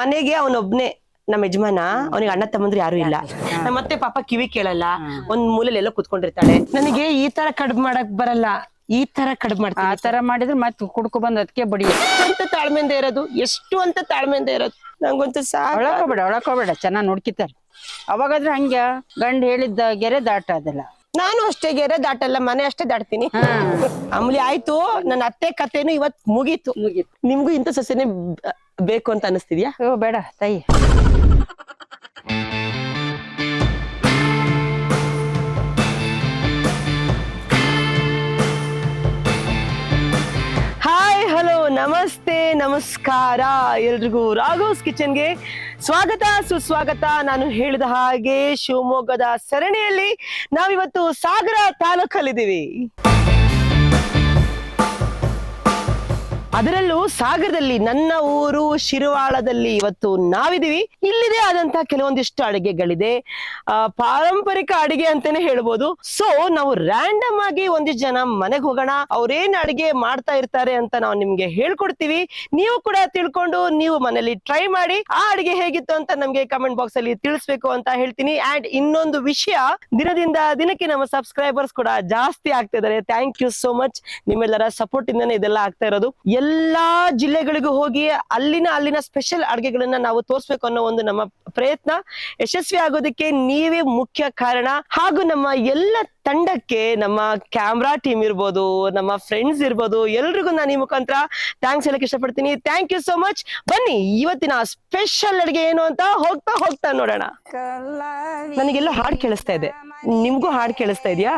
ಮನೆಗೆ ಅವನೊಬ್ನೇ ನಮ್ಮ ಯಜಮಾನ, ಅವನಿಗೆ ಅಣ್ಣ ತಮ್ಮಂದ್ರೆ ಯಾರು ಇಲ್ಲ. ಮತ್ತೆ ಪಾಪ ಕಿವಿ ಕೇಳಲ್ಲ, ಒಂದ್ ಮೂಲೆಯಲ್ಲಿ ಎಲ್ಲೋ ಕುತ್ಕೊಂಡಿರ್ತಾಳೆ. ನನಗೆ ಈ ತರ ಕಡ್ಬ್ ಮಾಡಕ್ ಬರಲ್ಲ, ಈ ತರ ಕಡ್ಬ್ ಮಾಡ್ತೀನಿ. ಆ ತರ ಮಾಡಿದ್ರೆ ಮತ್ತೆ ಕುಡ್ಕೊ ಬಂದ್ ಅದಕ್ಕೆ ಬಡಿ. ಅಂತ ತಾಳ್ಮೆಯಿಂದ ಇರೋದು, ಎಷ್ಟು ಅಂತ ತಾಳ್ಮೆಯಿಂದ ಇರೋದು. ನಂಗಂತೂ ಒಳಕೋಬೇಡ ಚೆನ್ನಾಗ್ ನೋಡ್ಕಿತಾರೆ. ಅವಾಗಾದ್ರೆ ಹಂಗ ಗಂಡ ಹೇಳಿದ್ದ ಗೆರೆ ದಾಟ ಅದೆಲ್ಲ. ನಾನು ಅಷ್ಟೇ ಗೆರೆ ದಾಟಲ್ಲ, ಮನೆ ಅಷ್ಟೇ ದಾಟ್ತೀನಿ. ಆಮೇಲೆ ಆಯ್ತು, ನನ್ನ ಅತ್ತೆ ಕಥೆನು ಇವತ್ ಮುಗೀತು. ನಿಮ್ಗೂ ಇಂಥ ಸೊಸೆನೆ ಬೇಕು ಅಂತ ಅನಿಸ್ತಿದ್ಯಾ? ಬೇಡ ತಾಯಿ. ಹಾಯ್, ಹಲೋ, ನಮಸ್ತೆ, ನಮಸ್ಕಾರ ಎಲ್ರಿಗೂ ರಾಘೋಸ್ ಕಿಚನ್ಗೆ ಸ್ವಾಗತ, ಸುಸ್ವಾಗತ. ನಾನು ಹೇಳಿದ ಹಾಗೆ ಶಿವಮೊಗ್ಗದ ಸರಣಿಯಲ್ಲಿ ನಾವಿವತ್ತು ಸಾಗರ ತಾಲೂಕಲ್ಲಿದ್ದೀವಿ. ಅದರಲ್ಲೂ ಸಾಗರದಲ್ಲಿ, ನನ್ನ ಊರು ಶಿರವಾಳದಲ್ಲಿ ಇವತ್ತು ನಾವಿದೀವಿ. ಇಲ್ಲಿದೆ ಆದಂತಹ ಕೆಲವೊಂದಿಷ್ಟು ಅಡಿಗೆಗಳಿದೆ, ಪಾರಂಪರಿಕ ಅಡಿಗೆ ಅಂತಾನೆ ಹೇಳ್ಬೋದು. ಸೊ ನಾವು ರ್ಯಾಂಡಮ್ ಆಗಿ ಒಂದಿಷ್ಟು ಜನ ಮನೆಗೆ ಹೋಗೋಣ, ಅವ್ರೇನ್ ಅಡಿಗೆ ಮಾಡ್ತಾ ಇರ್ತಾರೆ ಅಂತ ನಾವು ನಿಮ್ಗೆ ಹೇಳ್ಕೊಡ್ತೀವಿ. ನೀವು ಕೂಡ ತಿಳ್ಕೊಂಡು ನೀವು ಮನೇಲಿ ಟ್ರೈ ಮಾಡಿ. ಆ ಅಡಿಗೆ ಹೇಗಿತ್ತು ಅಂತ ನಮ್ಗೆ ಕಮೆಂಟ್ ಬಾಕ್ಸ್ ಅಲ್ಲಿ ತಿಳಿಸ್ಬೇಕು ಅಂತ ಹೇಳ್ತೀನಿ. ಅಂಡ್ ಇನ್ನೊಂದು ವಿಷಯ, ದಿನದಿಂದ ದಿನಕ್ಕೆ ನಮ್ಮ ಸಬ್ಸ್ಕ್ರೈಬರ್ಸ್ ಕೂಡ ಜಾಸ್ತಿ ಆಗ್ತಾ ಇದಾರೆ. Thank you so much. ನಿಮ್ಮೆಲ್ಲರ ಸಪೋರ್ಟ್ ಇಂದಾನೆ ಇದೆಲ್ಲ ಆಗ್ತಾ ಇರೋದು. ಎಲ್ಲಾ ಜಿಲ್ಲೆಗಳಿಗೂ ಹೋಗಿ ಅಲ್ಲಿನ ಸ್ಪೆಷಲ್ ಅಡುಗೆಗಳನ್ನ ನಾವು ತೋರ್ಸ್ಬೇಕು ಅನ್ನೋ ಒಂದು ನಮ್ಮ ಪ್ರಯತ್ನ ಯಶಸ್ವಿ ಆಗೋದಕ್ಕೆ ನೀವೇ ಮುಖ್ಯ ಕಾರಣ. ಹಾಗೂ ನಮ್ಮ ಎಲ್ಲ ತಂಡಕ್ಕೆ, ನಮ್ಮ ಕ್ಯಾಮ್ರಾ ಟೀಮ್ ಇರ್ಬೋದು, ನಮ್ಮ ಫ್ರೆಂಡ್ಸ್ ಇರ್ಬೋದು, ಎಲ್ರಿಗೂ ನಾನು ಈ ಮುಖಾಂತರ ಥ್ಯಾಂಕ್ಸ್ ಹೇಳಕ್ ಇಷ್ಟಪಡ್ತೀನಿ. Thank you so much. ಬನ್ನಿ ಇವತ್ತಿನ ಸ್ಪೆಷಲ್ ಅಡುಗೆ ಏನು ಅಂತ ಹೋಗ್ತಾ ನೋಡೋಣ. ನನಗೆಲ್ಲೋ ಹಾಡು ಕೇಳಿಸ್ತಾ ಇದೆ, ನಿಮ್ಗೂ ಹಾಡು ಕೇಳಿಸ್ತಾ ಇದೆಯಾ?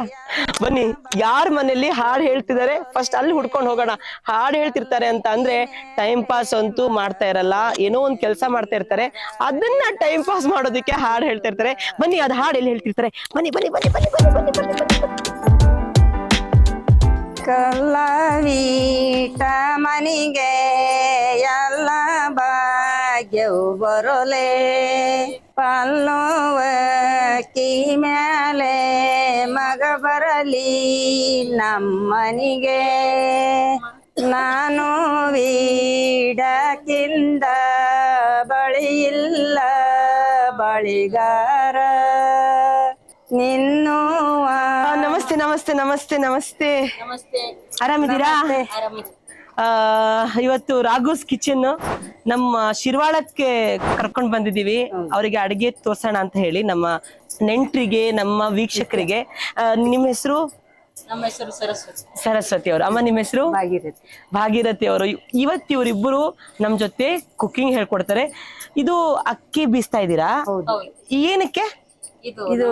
ಬನ್ನಿ, ಯಾರ ಮನೇಲಿ ಹಾಡು ಹೇಳ್ತಿದ್ದಾರೆ ಫಸ್ಟ್ ಅಲ್ಲಿ ಹುಡ್ಕೊಂಡು ಹೋಗೋಣ. ಹಾಡು ಹೇಳ್ತಿರ್ತಾರೆ ಅಂತ ಅಂದ್ರೆ ಟೈಮ್ ಪಾಸ್ ಅಂತೂ ಮಾಡ್ತಾ ಇರಲ್ಲ, ಏನೋ ಒಂದ್ ಕೆಲಸ ಮಾಡ್ತಾ ಇರ್ತಾರೆ, ಅದನ್ನ ಟೈಮ್ ಪಾಸ್ ಮಾಡೋದಕ್ಕೆ ಹಾಡು ಹೇಳ್ತಾ ಇರ್ತಾರೆ. ಬನ್ನಿ, ಅದ್ ಹಾಡು ಎಲ್ಲಿ ಹೇಳ್ತಿರ್ತಾರೆ, ಬನ್ನಿ ಬನ್ನಿ ಬನ್ನಿ ಬನ್ನಿ ಬನ್ನಿ ಬನ್ನಿ ಬನ್ನಿ ಬನ್ನಿ. ಕಲ್ಲವೀಟ ಮನಿಗೆ ಎಲ್ಲ ಭಾಗ್ಯವು ಬರೋಲೆ, ಪಲ್ಲುವ ಕಿ ಮ್ಯಾಲೆ ಮಗ ಬರಲಿ ನಮ್ಮನಿಗೆ. ನಾನು ವೀಡಕ್ಕಿಂದ ಬಳಿಯಿಲ್ಲ ಬಳಿಗಾರ ನಿನ್ನುವ. ನಮಸ್ತೆ ನಮಸ್ತೆ ನಮಸ್ತೆ ನಮಸ್ತೆ. ಆರಾಮಿದ್ದೀರಾ? ಇವತ್ತು ರಾಘೋಸ್ ಕಿಚನ್ ನಮ್ಮ ಶಿರ್ವಾಳಕ್ಕೆ ಕರ್ಕೊಂಡ್ ಬಂದಿದೀವಿ. ಅವರಿಗೆ ಅಡಿಗೆ ತೋರ್ಸೋಣ ಅಂತ ಹೇಳಿ, ನಮ್ಮ ನೆಂಟ್ರಿಗೆ, ನಮ್ಮ ವೀಕ್ಷಕರಿಗೆ. ನಿಮ್ಮ ಹೆಸರು? ನಮ್ಮ ಹೆಸರು ಸರಸ್ವತಿ ಅವರು. ಅಮ್ಮ, ನಿಮ್ಮ ಹೆಸರು? ಭಾಗೀರಥಿ ಅವರು. ಇವತ್ತು ಇವರಿಬ್ಬರು ನಮ್ ಜೊತೆ ಕುಕಿಂಗ್ ಹೇಳ್ಕೊಡ್ತಾರೆ. ಇದು ಅಕ್ಕಿ ಬೀಸ್ತಾ ಇದ್ದೀರಾ? ಏನಕ್ಕೆ? ಇದು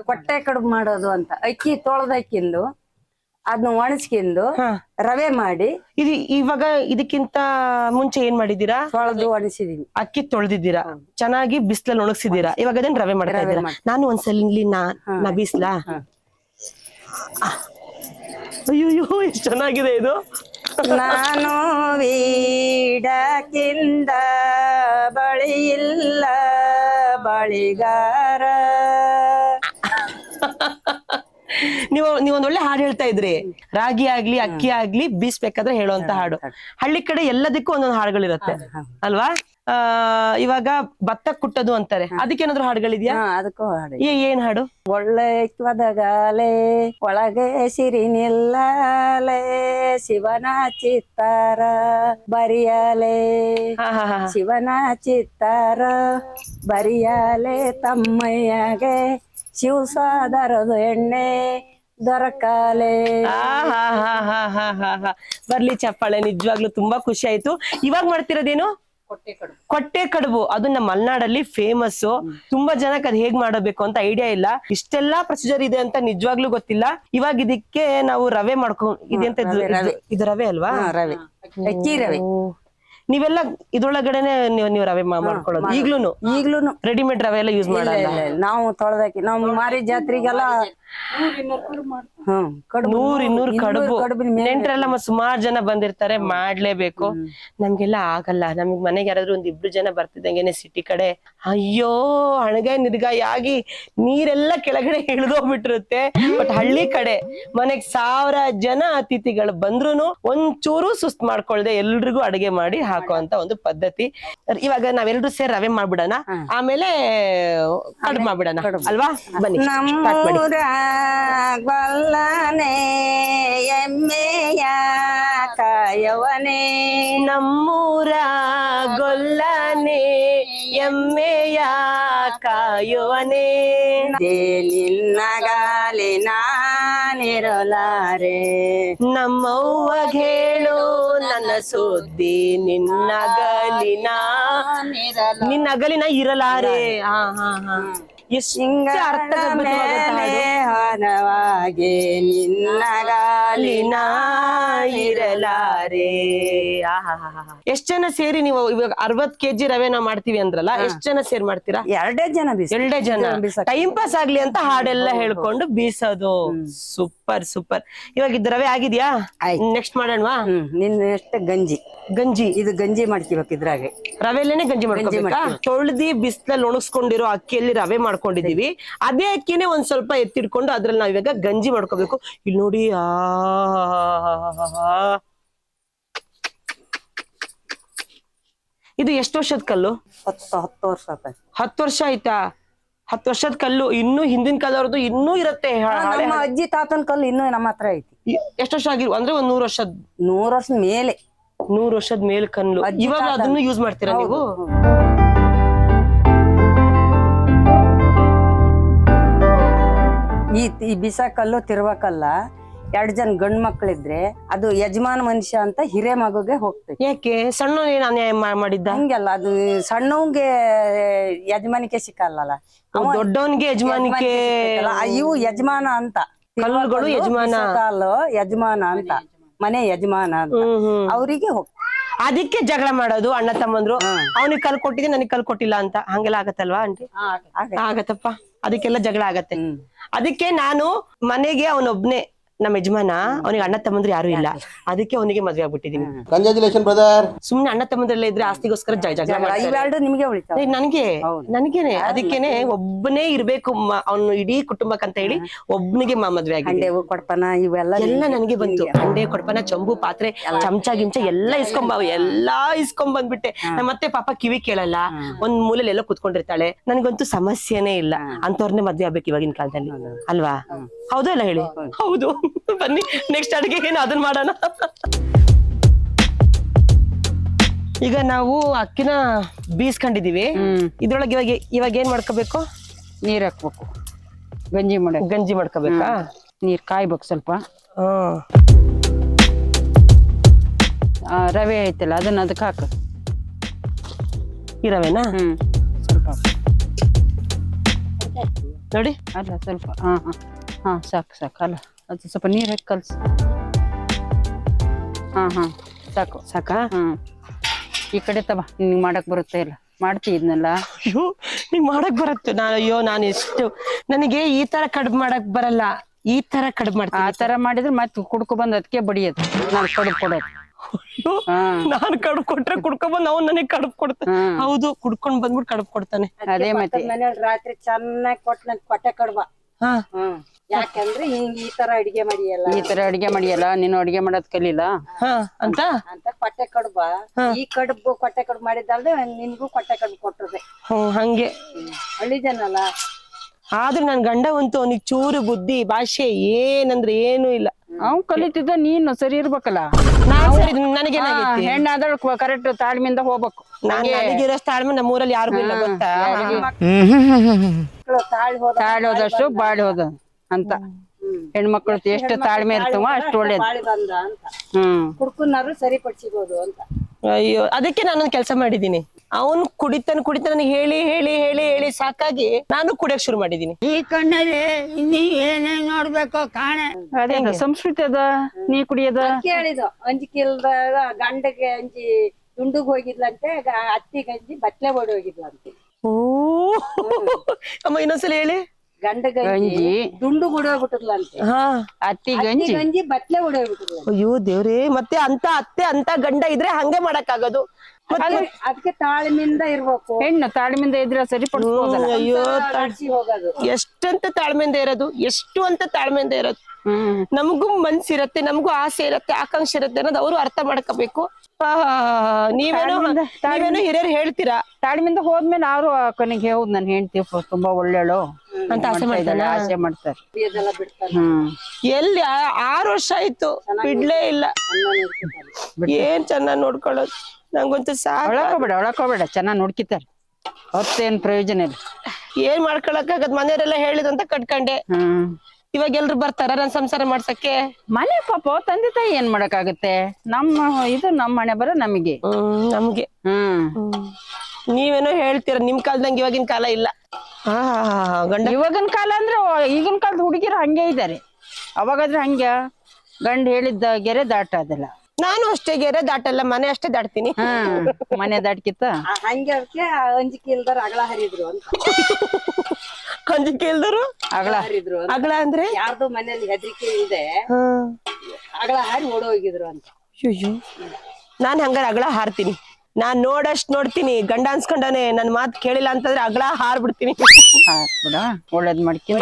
ಕೊಟ್ಟೆ ಕಡುಬು ಮಾಡೋದು ಅಂತ. ಅಕ್ಕಿ ತೊಳೆದಕ್ಕಿಂದು ಅದನ್ನ ಒಣಸ್ಕಿಂದು ರವೆ ಮಾಡಿ. ಇದು ಇವಾಗ ಇದಕ್ಕಿಂತ ಮುಂಚೆ ಏನ್ ಮಾಡಿದೀರಾ? ತೊಳೆದು ಒಣಸಿದೀನಿ. ಅಕ್ಕಿ ತೊಳೆದಿದ್ದೀರಾ, ಚೆನ್ನಾಗಿ ಬಿಸ್ಲಲ್ಲಿ ಒಣಗಿಸಿದೀರಾ, ಇವಾಗ ಅದನ್ನ ರವೆ ಮಾಡ್ತಾ ಇದ್ದೀರಾ. ನಾನು ಒಂದ್ಸಲಿ ನಾ ಬೀಸ್ಲಾ? ಅಯ್ಯೋ, ಎಷ್ಟು ಚೆನ್ನಾಗಿದೆ ಇದು. ನಾನು ವೀಡಕ್ಕಿಂದ ಬಳಿಯಿಲ್ಲ ಬಳಿಗಾರ. ನೀವೊಂದ್ ಒಳ್ಳೆ ಹಾಡು ಹೇಳ್ತಾ ಇದ್ರಿ. ರಾಗಿ ಆಗ್ಲಿ ಅಕ್ಕಿ ಆಗ್ಲಿ ಬೀಸ್ಬೇಕಾದ್ರೆ ಹೇಳುವಂತ ಹಾಡು. ಹಳ್ಳಿ ಕಡೆ ಎಲ್ಲದಕ್ಕೂ ಒಂದೊಂದು ಹಾಡುಗಳಿರತ್ತೆ ಅಲ್ವಾ? ಇವಾಗ ಭತ್ತ ಕುಟ್ಟೋದು ಅಂತಾರೆ, ಅದಕ್ಕೇನಾದ್ರು ಹಾಡುಗಳಿದ್ಯಾ? ಅದಕ್ಕೂ ಹಾಡು. ಏನ್ ಹಾಡು? ಒಳ್ಳೆ ಒದಗಾಲೆ ಒಳಗೆ ಸಿರಿ ನಿಲ್ಲಲೆ, ಶಿವನ ಚಿತ್ತಾರ ಬರಿಯಲೆ, ಶಿವನ ಚಿತ್ತಾರ ಬರಿಯಲೆ, ತಮ್ಮಯ್ಯಗೆ ಶಿವಸಾದರದು ಎಣ್ಣೆ ದೊರಕಾಲೆ. ಬರ್ಲಿ ಚಪ್ಪಾಳೆ. ನಿಜವಾಗ್ಲೂ ತುಂಬಾ ಖುಷಿ ಆಯ್ತು. ಇವಾಗ ಮಾಡ್ತಿರೋದೇನು? ಕೊಟ್ಟೆ ಕಡುಬು. ಅದು ನಮ್ಮ ಮಲೆನಾಡಲ್ಲಿ ಫೇಮಸ್. ತುಂಬಾ ಜನಕ್ಕೆ ಅದ್ ಹೇಗ್ ಮಾಡಬೇಕು ಅಂತ ಐಡಿಯಾ ಇಲ್ಲ. ಇಷ್ಟೆಲ್ಲಾ ಪ್ರೊಸೀಜರ್ ಇದೆ ಅಂತ ನಿಜವಾಗ್ಲೂ ಗೊತ್ತಿಲ್ಲ. ಇವಾಗ ಇದಕ್ಕೆ ನಾವು ರವೆ ಮಾಡ್ಕೊಂಡ್ ಇದೆಂತ ಇದು ರವೆ ಅಲ್ವಾ? ರವೆ, ಅಕ್ಕಿ ರವೆ. ನೀವೆಲ್ಲ ಇದ್ರೊಳಗಡೆನೆ ನೀವು ರವೆ ಮಾಡ್ಕೊಳ್ಳೋದು? ಈಗ್ಲೂನು ರೆಡಿಮೇಡ್ ರವೆ ಎಲ್ಲ ಯೂಸ್ ಮಾಡಲ್ಲ? ನಾವು ತೊಳೆದಕ್ಕಿ. ನಾವು ಮಾರಿ ಜಾತ್ರೆಗೆಲ್ಲ ಕಡುಬು 100-200 ಕಡುಬು. ಕಡುಬಿನ ಮೇಲೆ ನೆಂಟ್ರೆಲ್ಲ ಸುಮಾರು ಜನ ಬಂದಿರ್ತಾರೆ, ಮಾಡ್ಲೇಬೇಕು. ನಮ್ಗೆಲ್ಲ ಆಗಲ್ಲ. ನಮ್ಗ್ ಮನೆಗೆ ಯಾರಾದ್ರೂ 1-2 ಜನ ಬರ್ತಿದ್ದಂಗೆನೆ ಸಿಟಿ ಕಡೆ ಅಯ್ಯೋ ಹಣಗಾಯಿ ನಿರ್ಗಾಯಿ ಆಗಿ ನೀರೆಲ್ಲ ಕೆಳಗಡೆ ಇಳಿದೋಗ್ಬಿಟ್ಟಿರುತ್ತೆ. ಬಟ್ ಹಳ್ಳಿ ಕಡೆ ಮನೆಗ್ 1000 ಜನ ಅತಿಥಿಗಳು ಬಂದ್ರುನು ಒಂಚೂರು ಸುಸ್ತ್ ಮಾಡ್ಕೊಳ್ದೆ ಎಲ್ರಿಗೂ ಅಡಿಗೆ ಮಾಡಿ ಹಾಕುವಂತ ಒಂದು ಪದ್ಧತಿ. ಇವಾಗ ನಾವೆಲ್ರು ಸೇರಿ ರವೆ ಮಾಡ್ಬಿಡೋಣ, ಆಮೇಲೆ ಕಡುಬು ಮಾಡ್ಬಿಡೋಣ ಅಲ್ವಾ? ಬನ್ನಿ ಸ್ಟಾರ್ಟ್ ಮಾಡಿ. ಗೊಲ್ಲನೆ ಎಮ್ಮೆಯ ಕಾಯವನೇ, ನಮ್ಮೂರ ಗೊಲ್ಲನೆ ಎಮ್ಮೆಯ ಕಾಯುವನೇ, ನಿನ್ನಗಾಲಿ ನಾನಿರಲಾರೆ, ನಮ್ಮವ್ವ ಹೇಳು ನನ್ನ ಸುದ್ದಿ ನಿನ್ನಗಲಿನ ನಿನ್ನಗಲಿನ ಇರಲಾರೆ. ಹಾ ಹಾ ಹಾ ಸಿಂಗರ ಮೇಲೆ ಹೊರವಾಗಿ ನಿನ್ನಗಾಲಿನ ಇರಲಾರೆ. ಎಷ್ಟ್ ಜನ ಸೇರಿ ನೀವು ಇವಾಗ 60 kg ರವೆ ನಾವ್ ಮಾಡ್ತೀವಿ ಅಂದ್ರಲ್ಲ, ಎಷ್ಟ್ ಜನ ಸೇರಿ ಮಾಡ್ತೀರಾ? 2 ಜನ ಎರಡೇ ಜನ ಟೈಮ್ ಪಾಸ್ ಆಗ್ಲಿ ಅಂತ ಹಾಡೆಲ್ಲ ಹೇಳ್ಕೊಂಡು ಬೀಸೋದು. Super super. ಇವಾಗ ಇದು ರವೆ ಆಗಿದ್ಯಾ? ನೆಕ್ಸ್ಟ್ ಮಾಡೋಣವಾ? ನಿನ್ನೆಷ್ಟು ಗಂಜಿ ಇದು ಗಂಜಿ ಮಾಡ್ಕೋಬೇಕು. ಇದ್ರಾಗೆ ರವೆಲೇನೆ ಗಂಜಿ ಮಾಡ್ಕೋಬೇಕಾ? ತೊಳ್ದಿ ಬಿಸ್ಲಲ್ಲಿ ಒಣಗಿಸ್ಕೊಂಡಿರೋ ಅಕ್ಕಿಯಲ್ಲಿ ರವೆ ಮಾಡ್ಕೊಂಡಿದೀವಿ. ಅದೇ ಅಕ್ಕಿನೇ ಒಂದ್ ಸ್ವಲ್ಪ ಎತ್ತಿಡ್ಕೊಂಡು ಅದ್ರಲ್ಲಿ ನಾವ್ ಇವಾಗ ಗಂಜಿ ಮಾಡ್ಕೋಬೇಕು. ಇಲ್ಲಿ ನೋಡಿ, ಇದು ಎಷ್ಟು ವರ್ಷದ ಕಲ್ಲು? 10 ವರ್ಷ 10 ವರ್ಷ ಆಯ್ತಾ? 10 ವರ್ಷದ ಕಲ್ಲು. ಇನ್ನೂ ಹಿಂದಿನ ಕಾಲದವ್ರದ್ದು ಇನ್ನೂ ಇರುತ್ತೆ. ನಮ್ಮ ಅಜ್ಜಿ ತಾತನ ಕಲ್ಲು ಇನ್ನೂ ನಮ್ಮ ಹತ್ರ ಐತಿ. ಎಷ್ಟು ವರ್ಷ ಆಗಿರ್ ಅಂದ್ರೆ ಒಂದ್ 100 ವರ್ಷದ 100 ವರ್ಷದ ಮೇಲೆ 100 ವರ್ಷದ ಮೇಲೆ ಕಲ್ಲು. ಇವಾಗ ಅದನ್ನು ಯೂಸ್ ಮಾಡ್ತೀರಾ ನೀವು? ಈ ಬಿಸಾಕಲ್ಲು ತಿರ್ವಕಲ್ಲ 2 ಜನ ಗಂಡ್ ಮಕ್ಳಿದ್ರೆ ಅದು ಯಜಮಾನ ಮನುಷ್ಯ ಅಂತ ಹಿರೇ ಮಗುಗೆ ಹೋಗ್ತೈತಿ. ಯಾಕೆ? ಸಣ್ಣ ಅನ್ಯಾಯ ಮಾಡಿದ್ದ? ಹಂಗಲ್ಲ, ಅದು ಸಣ್ಣವಂಗೆ ಯಜಮಾನಿಕೆ ಸಿಕ್ಕಲ್ಲ, ದೊಡ್ಡವನ್ಗೆ ಯಜಮಾನಿಕೆ. ಇವು ಯಜಮಾನ ಅಂತ, ಕಲ್ಲುಗಳು ಯಜಮಾನ, ಯಜಮಾನ ಅಂತ, ಮನೆ ಯಜಮಾನ ಅಂತ ಅವ್ರಿಗೆ ಹೋಗ್ತ. ಅದಕ್ಕೆ ಜಗಳ ಮಾಡೋದು ಅಣ್ಣ ತಮ್ಮಂದ್ರು. ಅವನಿಗೆ ಕಲ್ ಕೊಟ್ಟಿದ್ದೆ ನನಗೆ ಕಲ್ ಕೊಟ್ಟಿಲ್ಲ ಅಂತ. ಹಂಗೆಲ್ಲ ಆಗತ್ತಲ್ವಾ ಆಂಟಿ? ಆಗತ್ತಪ್ಪ. ಅದಕ್ಕೆಲ್ಲ ಜಗಳ ಆಗತ್ತೆ. ಅದಕ್ಕೆ ನಾನು ಮನೆಗೆ ಅವನೊಬ್ನೇ ನಮ್ಮ ಯಜಮಾನ, ಅವನಿಗೆ ಅಣ್ಣ ತಮ್ಮಂದ್ರು ಯಾರು ಇಲ್ಲ. ಅದಕ್ಕೆ ಅವನಿಗೆ ಮದ್ವೆ ಆಗ್ಬಿಟ್ಟಿದೀನಿ. Congratulation brother. ಸುಮ್ನೆ ಅಣ್ಣ ತಮ್ಮಂದ್ರೆಲ್ಲ ಇದ್ರೆ ಆಸ್ತಿಗೋಸ್ಕರ ಜಗಳ ಮಾಡ್ತಾರೆ. ನಿಮ್ಗೆ ಉಳಿತಾವ, ನನಗೇನೆ. ಅದಕ್ಕೇನೆ ಒಬ್ಬನೇ ಇರ್ಬೇಕು ಅವ್ನು ಇಡೀ ಕುಟುಂಬಕ್ಕಂತ ಹೇಳಿ ಒಬ್ಬನಿಗೆ ಮದ್ವೆ ಆಗಿದೆ. ಕೊಡ್ಪನ ಇವೆಲ್ಲ ನನಗೆ ಬಂತು. ಅಂಡೆ ಕೊಡ್ಪನ, ಚಂಬು, ಪಾತ್ರೆ, ಚಮಚ ಗಿಂಚ ಎಲ್ಲ ಇಸ್ಕೊಂಡ್ ಬಂದ್ಬಿಟ್ಟೆ. ಮತ್ತೆ ಪಾಪ ಕಿವಿ ಕೇಳಲ್ಲ, ಒಂದ್ ಮೂಲೆಯಲ್ಲಿ ಎಲ್ಲ ಕುತ್ಕೊಂಡಿರ್ತಾಳೆ. ನನಗಂತೂ ಸಮಸ್ಯೆನೇ ಇಲ್ಲ. ಅಂತವ್ರನ್ನೇ ಮದ್ವೆ ಆಗ್ಬೇಕು ಇವಾಗಿನ ಕಾಲದಲ್ಲಿ ಅಲ್ವಾ? ಹೌದು ಇಲ್ಲ ಹೇಳಿ? ಹೌದು. ಬನ್ನಿ ನೆಕ್ಸ್ಟ್ ಅಡಿಗೆ ಏನು ಅದನ್ನ ಮಾಡೋಣ. ಈಗ ನಾವು ಅಕ್ಕಿನ ಬೀಸ್ಕೊಂಡಿದೀವಿ. ಇದ್ರೊಳಗೆ ಇವಾಗ ಏನ್ ಮಾಡ್ಕೋಬೇಕು? ನೀರ್ ಹಾಕ್ಬೇಕು, ಗಂಜಿ ಮಾಡ್ಕೋಬೇಕಾ? ನೀರ್ ಕಾಯ್ಬೇಕು ಸ್ವಲ್ಪ. ರವೆ ಐತಲ್ಲ ಅದನ್ನ ಅದಕ್ಕೆ ಹಾಕ. ಈ ರವೆನಾ? ಸ್ವಲ್ಪ ನೋಡಿ. ಅಲ್ಲ ಸ್ವಲ್ಪ ಹಾ ಸಾಕು ಅಲ್ಲ, ಅದು ಸ್ವಲ್ಪ ನೀರ್ ಹಾಕಿ ಕಲ್ಸ. ಸಾಕಾ? ಈ ಕಡೆ ತಬ, ನಿಂಗೆ ಮಾಡಕ್ ಬರುತ್ತೆ ಇಲ್ಲ? ಮಾಡ್ತಿ ಇದನ್ನೆಲ್ಲ? ಅಯ್ಯೋ ನಿಂಗ್ ಮಾಡಕ್ ಬರುತ್ತೆ? ನಾನು ಎಷ್ಟು, ನನಗೆ ಈ ತರ ಕಡುಬು ಮಾಡಕ್ ಬರಲ್ಲ. ಈ ತರ ಕಡುಬು ಮಾಡ್ತೀನಿ. ಆ ತರ ಮಾಡಿದ್ರೆ ಮತ್ತೆ ಕುಡ್ಕೊ ಬಂದ್ ಅದಕ್ಕೆ ಬಡಿಯೋದು. ನಾನು ಕಡುಬು ಕೊಡೋದು. ನಾನು ಕಡುಬು ಕೊಟ್ರೆ ಕುಡ್ಕೊಂಡ್ ಅವ್ನು ನನಗೆ ಕಡುಬು ಕೊಡ್ತಾನೆ. ಹೌದು, ಕುಡ್ಕೊಂಡ್ ಬಂದ್ಬಿಟ್ಟು ಕಡುಬು ಕೊಡ್ತಾನೆ. ಅದೇ ಮತ್ತೆ ರಾತ್ರಿ ಚೆನ್ನಾಗಿ ಕೊಟ್ಟೆ ಕಡುಬ. ಯಾಕಂದ್ರೆ ಈ ತರ ಅಡಿಗೆ ಮಾಡಿಯಲ್ಲ, ನೀನು ಅಡಿಗೆ ಮಾಡೋದ್ ಕಲಿಲ್ಲ ಅಂತ ಕೊಟ್ಟೆ ಕಡುಬ. ಈ ಕಡುಬು ಕೊಟ್ಟೆ ಕಡುಬು ಮಾಡಿದ್ದಲ್ದೆ ನಿನ್ಗೂ ಕೊಟ್ಟೆ ಕಡುಬು ಕೊಟ್ಟದೆ. ಹಂಗೆ ಹಳ್ಳಿ ಜನ ಅಲ್ಲ. ಆದ್ರೂ ನನ್ ಗಂಡ ಅಂತೂ ಅವನಿಗೆ ಚೂರು ಬುದ್ಧಿ ಭಾಷೆ ಏನಂದ್ರೆ ಏನು ಇಲ್ಲ. ಅವ್ ಕಲಿತಿದ್ದ, ನೀನು ಸರಿ ಇರ್ಬೇಕಲ್ಲ. ನನಗೆ ಹೆಣ್ಣಾದಳು ಕರೆಕ್ಟ್ ತಾಳ್ಮೆಯಿಂದ ಹೋಗ್ಬೇಕು. ನನಗಿರೋ ತಾಳ್ಮೆ ನಮ್ಮೂರಲ್ಲಿ ಯಾರಿಗೂ ಇಲ್ಲ ಗೊತ್ತಾ? ತಾಳಿ ಹೋದಷ್ಟು ಬಾಳಿ ಹೋದ ಅಂತ. ಹೆಣ್ಮಕ್ಳು ಎಷ್ಟು ತಾಳ್ಮೆ ಇರ್ತವ ಅಷ್ಟು ಒಳ್ಳೇದು. ಕುಡ್ಕುನಾರು ಸರಿಪಡಿಸಿಬಹುದು ಅಂತ. ಅಯ್ಯೋ, ಅದಕ್ಕೆ ನಾನೊಂದು ಕೆಲಸ ಮಾಡಿದೀನಿ. ಅವನು ಕುಡಿತಾನೆ ನನಗೆ ಹೇಳಿ ಹೇಳಿ ಹೇಳಿ ಹೇಳಿ ಸಾಕಾಗಿ ನಾನು ಕುಡಿಯಕ್ ಶುರು ಮಾಡಿದೀನಿ. ಈ ಕಣ್ಣಲ್ಲಿ ಇನ್ನೀ ಏನೇನ್ ನೋಡ್ಬೇಕೋ ಕಾಣೆ. ಅದೇ ಸಂಸ್ಕೃತಿ ಅದ. ನೀ ಕುಡಿಯೋದ ಕೇಳಿದ ಅಂಜಿಕಿಲ್ದಾಗ ಗಂಡಗೆ ಅಂಜಿ ತುಂಡುಗ್ ಹೋಗಿದ್ಲಂತೆ, ಅತ್ತಿ ಗಂಜಿ ಬಟ್ಲೆ ಓಡಿ ಹೋಗಿದ್ಲಂತೆ. ಓ ಅಮ್ಮ, ಇನ್ನೊಂದ್ಸಲ ಹೇಳಿ. ಗಂಡ ಗಂಜಿ ಗಂಜಿ ದುಂಡು ಗುಡೋಗ್ಬಿಟ್ಟಿರ್ಲ ಅಂತೆ. ಹಾ ಅತ್ತಿ ಗಂಜಿ ಗಂಜಿ ಬಟ್ಲೆ ಉಡೋಗ್ಬಿಟ್ಟಿರ್ಲ. ಅಯ್ಯೋ ದೇವ್ರೇ, ಮತ್ತೆ ಅಂತ ಅತ್ತೆ ಅಂತ ಗಂಡ ಇದ್ರೆ ಹಂಗೆ ಮಾಡಕ್ಕಾಗೋದು. ಅದಕ್ಕೆ ತಾಳ್ಮೆಯಿಂದ ಇರ್ಬೇಕು. ಹೆಣ್ಣು ತಾಳ್ಮೆಯಿಂದ ಇದ್ರೆ ಸರಿಪಡಿಸ್ಬೋದಲ್ಲ. ಅಯ್ಯೋ ನಡ್ಸಿ ಹೋಗೋದು. ಎಷ್ಟಂತ ತಾಳ್ಮೆಯಿಂದ ಇರೋದು, ಎಷ್ಟು ಅಂತ ತಾಳ್ಮೆಯಿಂದ ಇರೋದು. ನಮಗೂ ಮನ್ಸಿರತ್ತೆ, ನಮಗೂ ಆಸೆ ಇರತ್ತೆ, ಆಕಾಂಕ್ಷೆ ಇರತ್ತೆ ಅನ್ನೋದು ಅವರು ಅರ್ಥ ಮಾಡ್ಕೋಬೇಕು. ನೀವೇನೋ ಹಿರಿಯರು ಹೇಳ್ತೀರಾ. ತಾಳ್ಮೆಯಿಂದ ಹೋದ್ಮೇಲೆ ಅವರು ಕೊನೆಗೆ ಹೌದು ನನ್ ಹೆಂಡ್ತಿ ತುಂಬಾ ಒಳ್ಳೆಳು ಅಂತ ಆಸೆ ಮಾಡ್ತಾನೆ, ಆಸೆ ಮಾಡ್ತಾರೆ. ಇದೆಲ್ಲ ಬಿಡ್ತಾನೆ. ಎಲ್ಲಿ 6 ವರ್ಷ ಆಯ್ತು, ಬಿಡ್ಲೇ ಇಲ್ಲ. ಏನ್ ಚೆನ್ನಾಗ್ ನೋಡ್ಕೊಳ್ಳೋದು, ನಂಗಂತೂ ಸಾಕು. ಒಳಕೋಬೇಡ ಚೆನ್ನಾಗ್ ನೋಡ್ಕಿತಾರೆ. ಹೊತ್ತೇನ್ ಪ್ರಯೋಜನ ಇಲ್ಲ. ಏನ್ ಮಾಡ್ಕೊಳಕ್ಕಾಗದ್, ಮನೆಯವರೆಲ್ಲ ಹೇಳಿದಂತ ಕಟ್ಕೊಂಡೆ. ಇವಾಗ ಎಲ್ರು ಬರ್ತಾರ ನನ್ ಸಂಸಾರ ಮಾಡ್ಸಕ್ಕೆ? ಮನೆ ಪಾಪ ತಂದೆ ತಾಯಿ ಏನ್ ಮಾಡಕ್ಕಾಗತ್ತೆ. ನಮ್ಮ ಮನೆ ಬರ ನಮಗೆ ನಮ್ಗೆ. ನೀವೇನೋ ಹೇಳ್ತೀರ, ನಿಮ್ ಕಾಲದಂಗ ಇವಾಗಿನ ಕಾಲ ಇಲ್ಲ. ಗಂಡ ಇವಾಗಿನ ಕಾಲ ಅಂದ್ರೆ ಈಗಿನ ಕಾಲದ ಹುಡುಗಿರು ಹಂಗೆ ಇದ್ದಾರೆ. ಅವಾಗಾದ್ರೆ ಹಂಗ ಗಂಡ ಹೇಳಿದ್ದ ಗೆರೆ ದಾಟೋದಿಲ್ಲ. ನಾನು ಅಷ್ಟೇ ಗೆರೆ ದಾಟಲ್ಲ, ಮನೆ ಅಷ್ಟೇ ದಾಟ್ತೀನಿ. ಮನೆ ದಾಟ್ಕಿತ್ತ ಹಂಗೆ ಅದಕ್ಕೆ ಅಂಜಿಕೆ ಇಲ್ದಾರ ಅಗಳ ಹರಿದ್ರು ಅಂತ. ಅಂಜಿಕೆ ಇಲ್ದರು ಅಗಳ ಹರಿದ್ರು ಅಂತ. ಅಗಳ ಅಂದ್ರೆ ಯಾರ್ದು ಮನೇಲಿ ಹೆದರಿಕೆ ಇದೆ, ಅಗಳ ಹಾರಿ ಓಡೋಗಿದ್ರು ಅಂತ. ಅಯ್ಯೋ, ನಾನ್ ಹಂಗಾರ ಅಗಳ ಹಾರ್ತೀನಿ. ನಾನ್ ನೋಡಷ್ಟ್ ನೋಡ್ತೀನಿ. ಗಂಡ ಅನ್ಸ್ಕೊಂಡಾನೆ ನನ್ ಮಾತ್ ಕೇಳಿಲ್ಲ ಅಂತಂದ್ರೆ ಅಗಳ ಹಾರ್ಬಿಡ್ತೀನಿ. ಒಳ್ಳೇದ್ ಮಾಡ್ತೀನಿ.